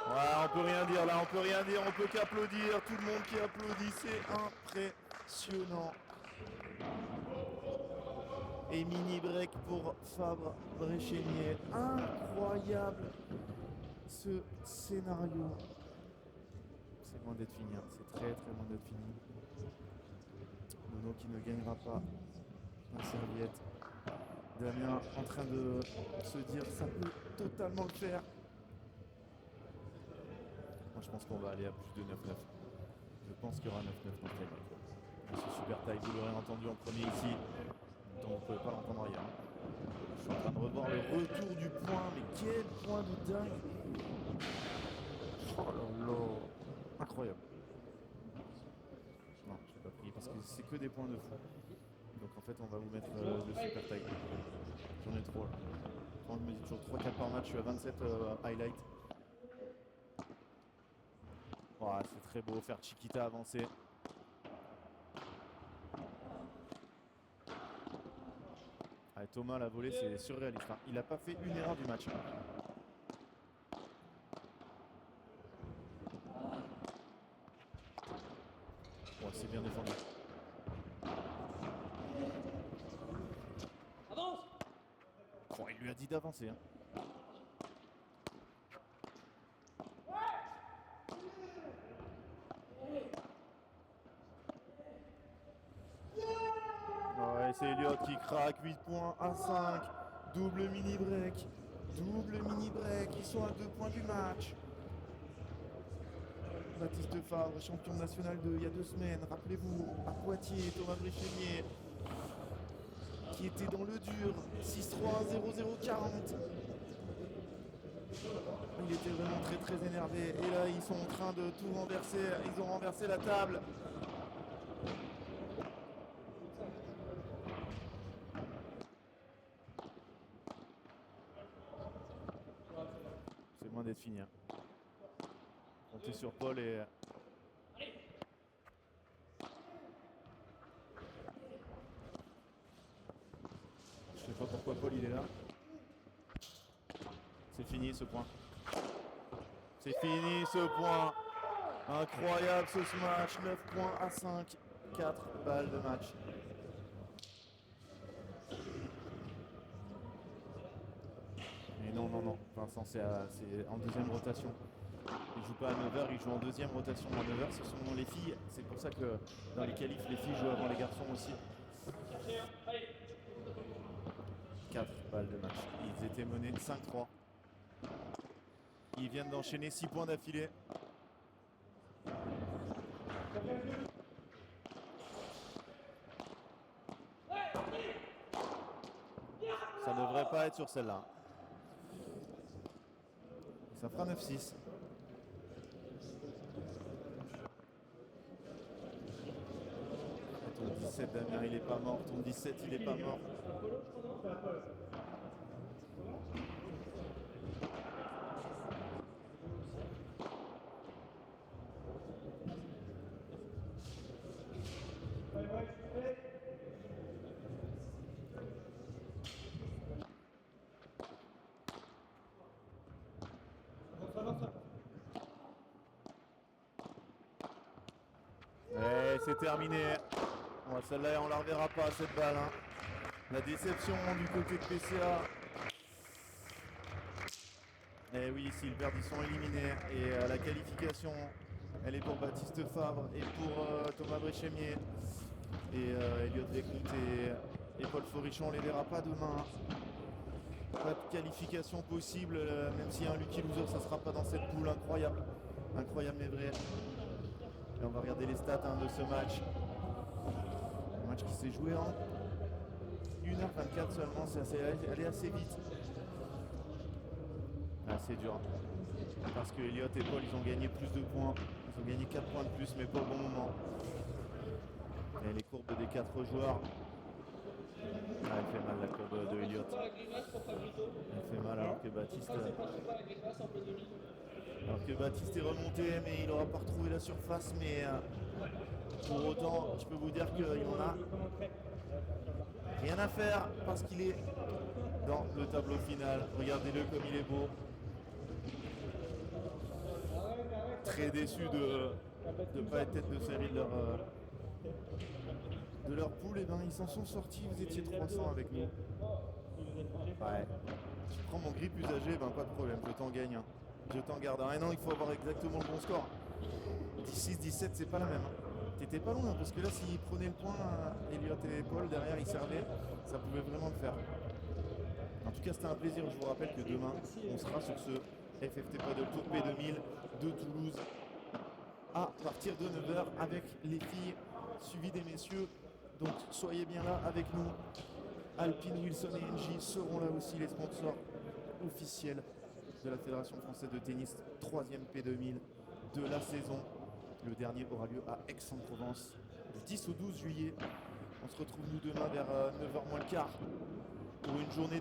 Ouais, on peut rien dire là, on peut rien dire, on peut qu'applaudir. Tout le monde qui applaudit, c'est impressionnant. Et mini break pour Fabre Bréchémier. Incroyable ce scénario. C'est loin d'être fini, hein. C'est très très loin d'être fini. Nono qui ne gagnera pas la serviette. Damien en train de se dire ça peut totalement le faire. Moi je pense qu'on va aller à plus de 9-9. Je pense qu'il y aura 9-9 dans le tie-break. Ce super tie, vous l'aurez entendu en premier ici. Donc vous ne pouvez pas l'entendre ailleurs. Je suis en train de revoir le retour du point, mais quel point de dingue! Oh là là! Incroyable! Non, je l'ai pas pris parce que c'est que des points de fou. Donc en fait, on va vous mettre le super tie. J'en ai trop là. Quand je me dis toujours 3-4 par match, je suis à 27 highlights. Oh, c'est très beau, faire Chiquita avancer. Ah, Thomas la volée, c'est surréaliste. Hein. Il n'a pas fait une erreur du match. Oh, c'est bien défendu. Avance. Oh, il lui a dit d'avancer. Hein. Ouais, c'est Elliott qui craque, 8 points à 5. Double mini break. Double mini break. Ils sont à 2 points du match. Baptiste Fabre, champion national il y a 2 semaines. Rappelez-vous, à Poitiers, Thomas Bréchémier, qui était dans le dur. 6-3, 0-0-40. Il était vraiment très très énervé. Et là, ils sont en train de tout renverser. Ils ont renversé la table. C'est loin d'être fini. Hein. Comptez sur Paul et... Je sais pas pourquoi Paul il est là. C'est fini ce point. C'est fini ce point. Incroyable ce match. 9 points à 5. 4 balles de match. Et non, non, non. Vincent, c'est en deuxième rotation. Il joue pas à 9h, il joue en deuxième rotation à 9h. Ce sont les filles. C'est pour ça que dans les qualifs, les filles jouent avant les garçons aussi. 4 balles de match. Ils étaient menés 5-3. Ils viennent d'enchaîner 6 points d'affilée. Ça devrait pas être sur celle-là. Ça fera 9-6. Ton 17, Damien, il est pas mort. Ton 17, il est pas mort. Et c'est terminé. Ouais, celle-là, on la reverra pas, cette balle. Hein. La déception du côté de PCA. Et oui, s'ils perdent, ils sont éliminés. Et la qualification, elle est pour Baptiste Fabre et pour Thomas Bréchémier. Et Elliot Leknout et Paul Forichon, on les verra pas demain. Pas de qualification possible, même s'il y a un Lucky Loser, ça sera pas dans cette poule. Incroyable. Incroyable mais vrai. Et on va regarder les stats de ce match. Un match qui s'est joué en 1h24 seulement, elle est assez vite. Ah, c'est dur. Parce que Elliot et Paul, ils ont gagné plus de points. Ils ont gagné 4 points de plus, mais pas au bon moment. Et les courbes des 4 joueurs. Ah, elle fait mal la courbe de Elliot. Elle fait mal alors que Baptiste. Alors que Baptiste est remonté, mais il n'aura pas retrouvé la surface. Mais pour autant, je peux vous dire qu'il en a rien à faire parce qu'il est dans le tableau final. Regardez-le comme il est beau. Très déçu de ne pas être tête de série de leur poule. Et ben ils s'en sont sortis. Vous étiez 300 avec nous. Ouais. Je prends mon grip usagé, ben pas de problème, je t'en gagne. Hein. Je t'en garde un. Et non, il faut avoir exactement le bon score. 16-17, c'est pas la même. Hein. T'étais pas loin, parce que là, s'ils prenaient le point, Elliot et Paul, derrière, ils servaient, ça pouvait vraiment le faire. En tout cas, c'était un plaisir. Je vous rappelle que demain, on sera sur ce FFT Paddle Tour P2000 de Toulouse à partir de 9h avec les filles, suivies des messieurs. Donc, soyez bien là avec nous. Alpine, Wilson et NJ seront là aussi, les sponsors officiels de la Fédération française de tennis. 3e P2000 de la saison. Le dernier aura lieu à Aix-en-Provence du 10 au 12 juillet. On se retrouve nous demain vers 9h moins le quart pour une journée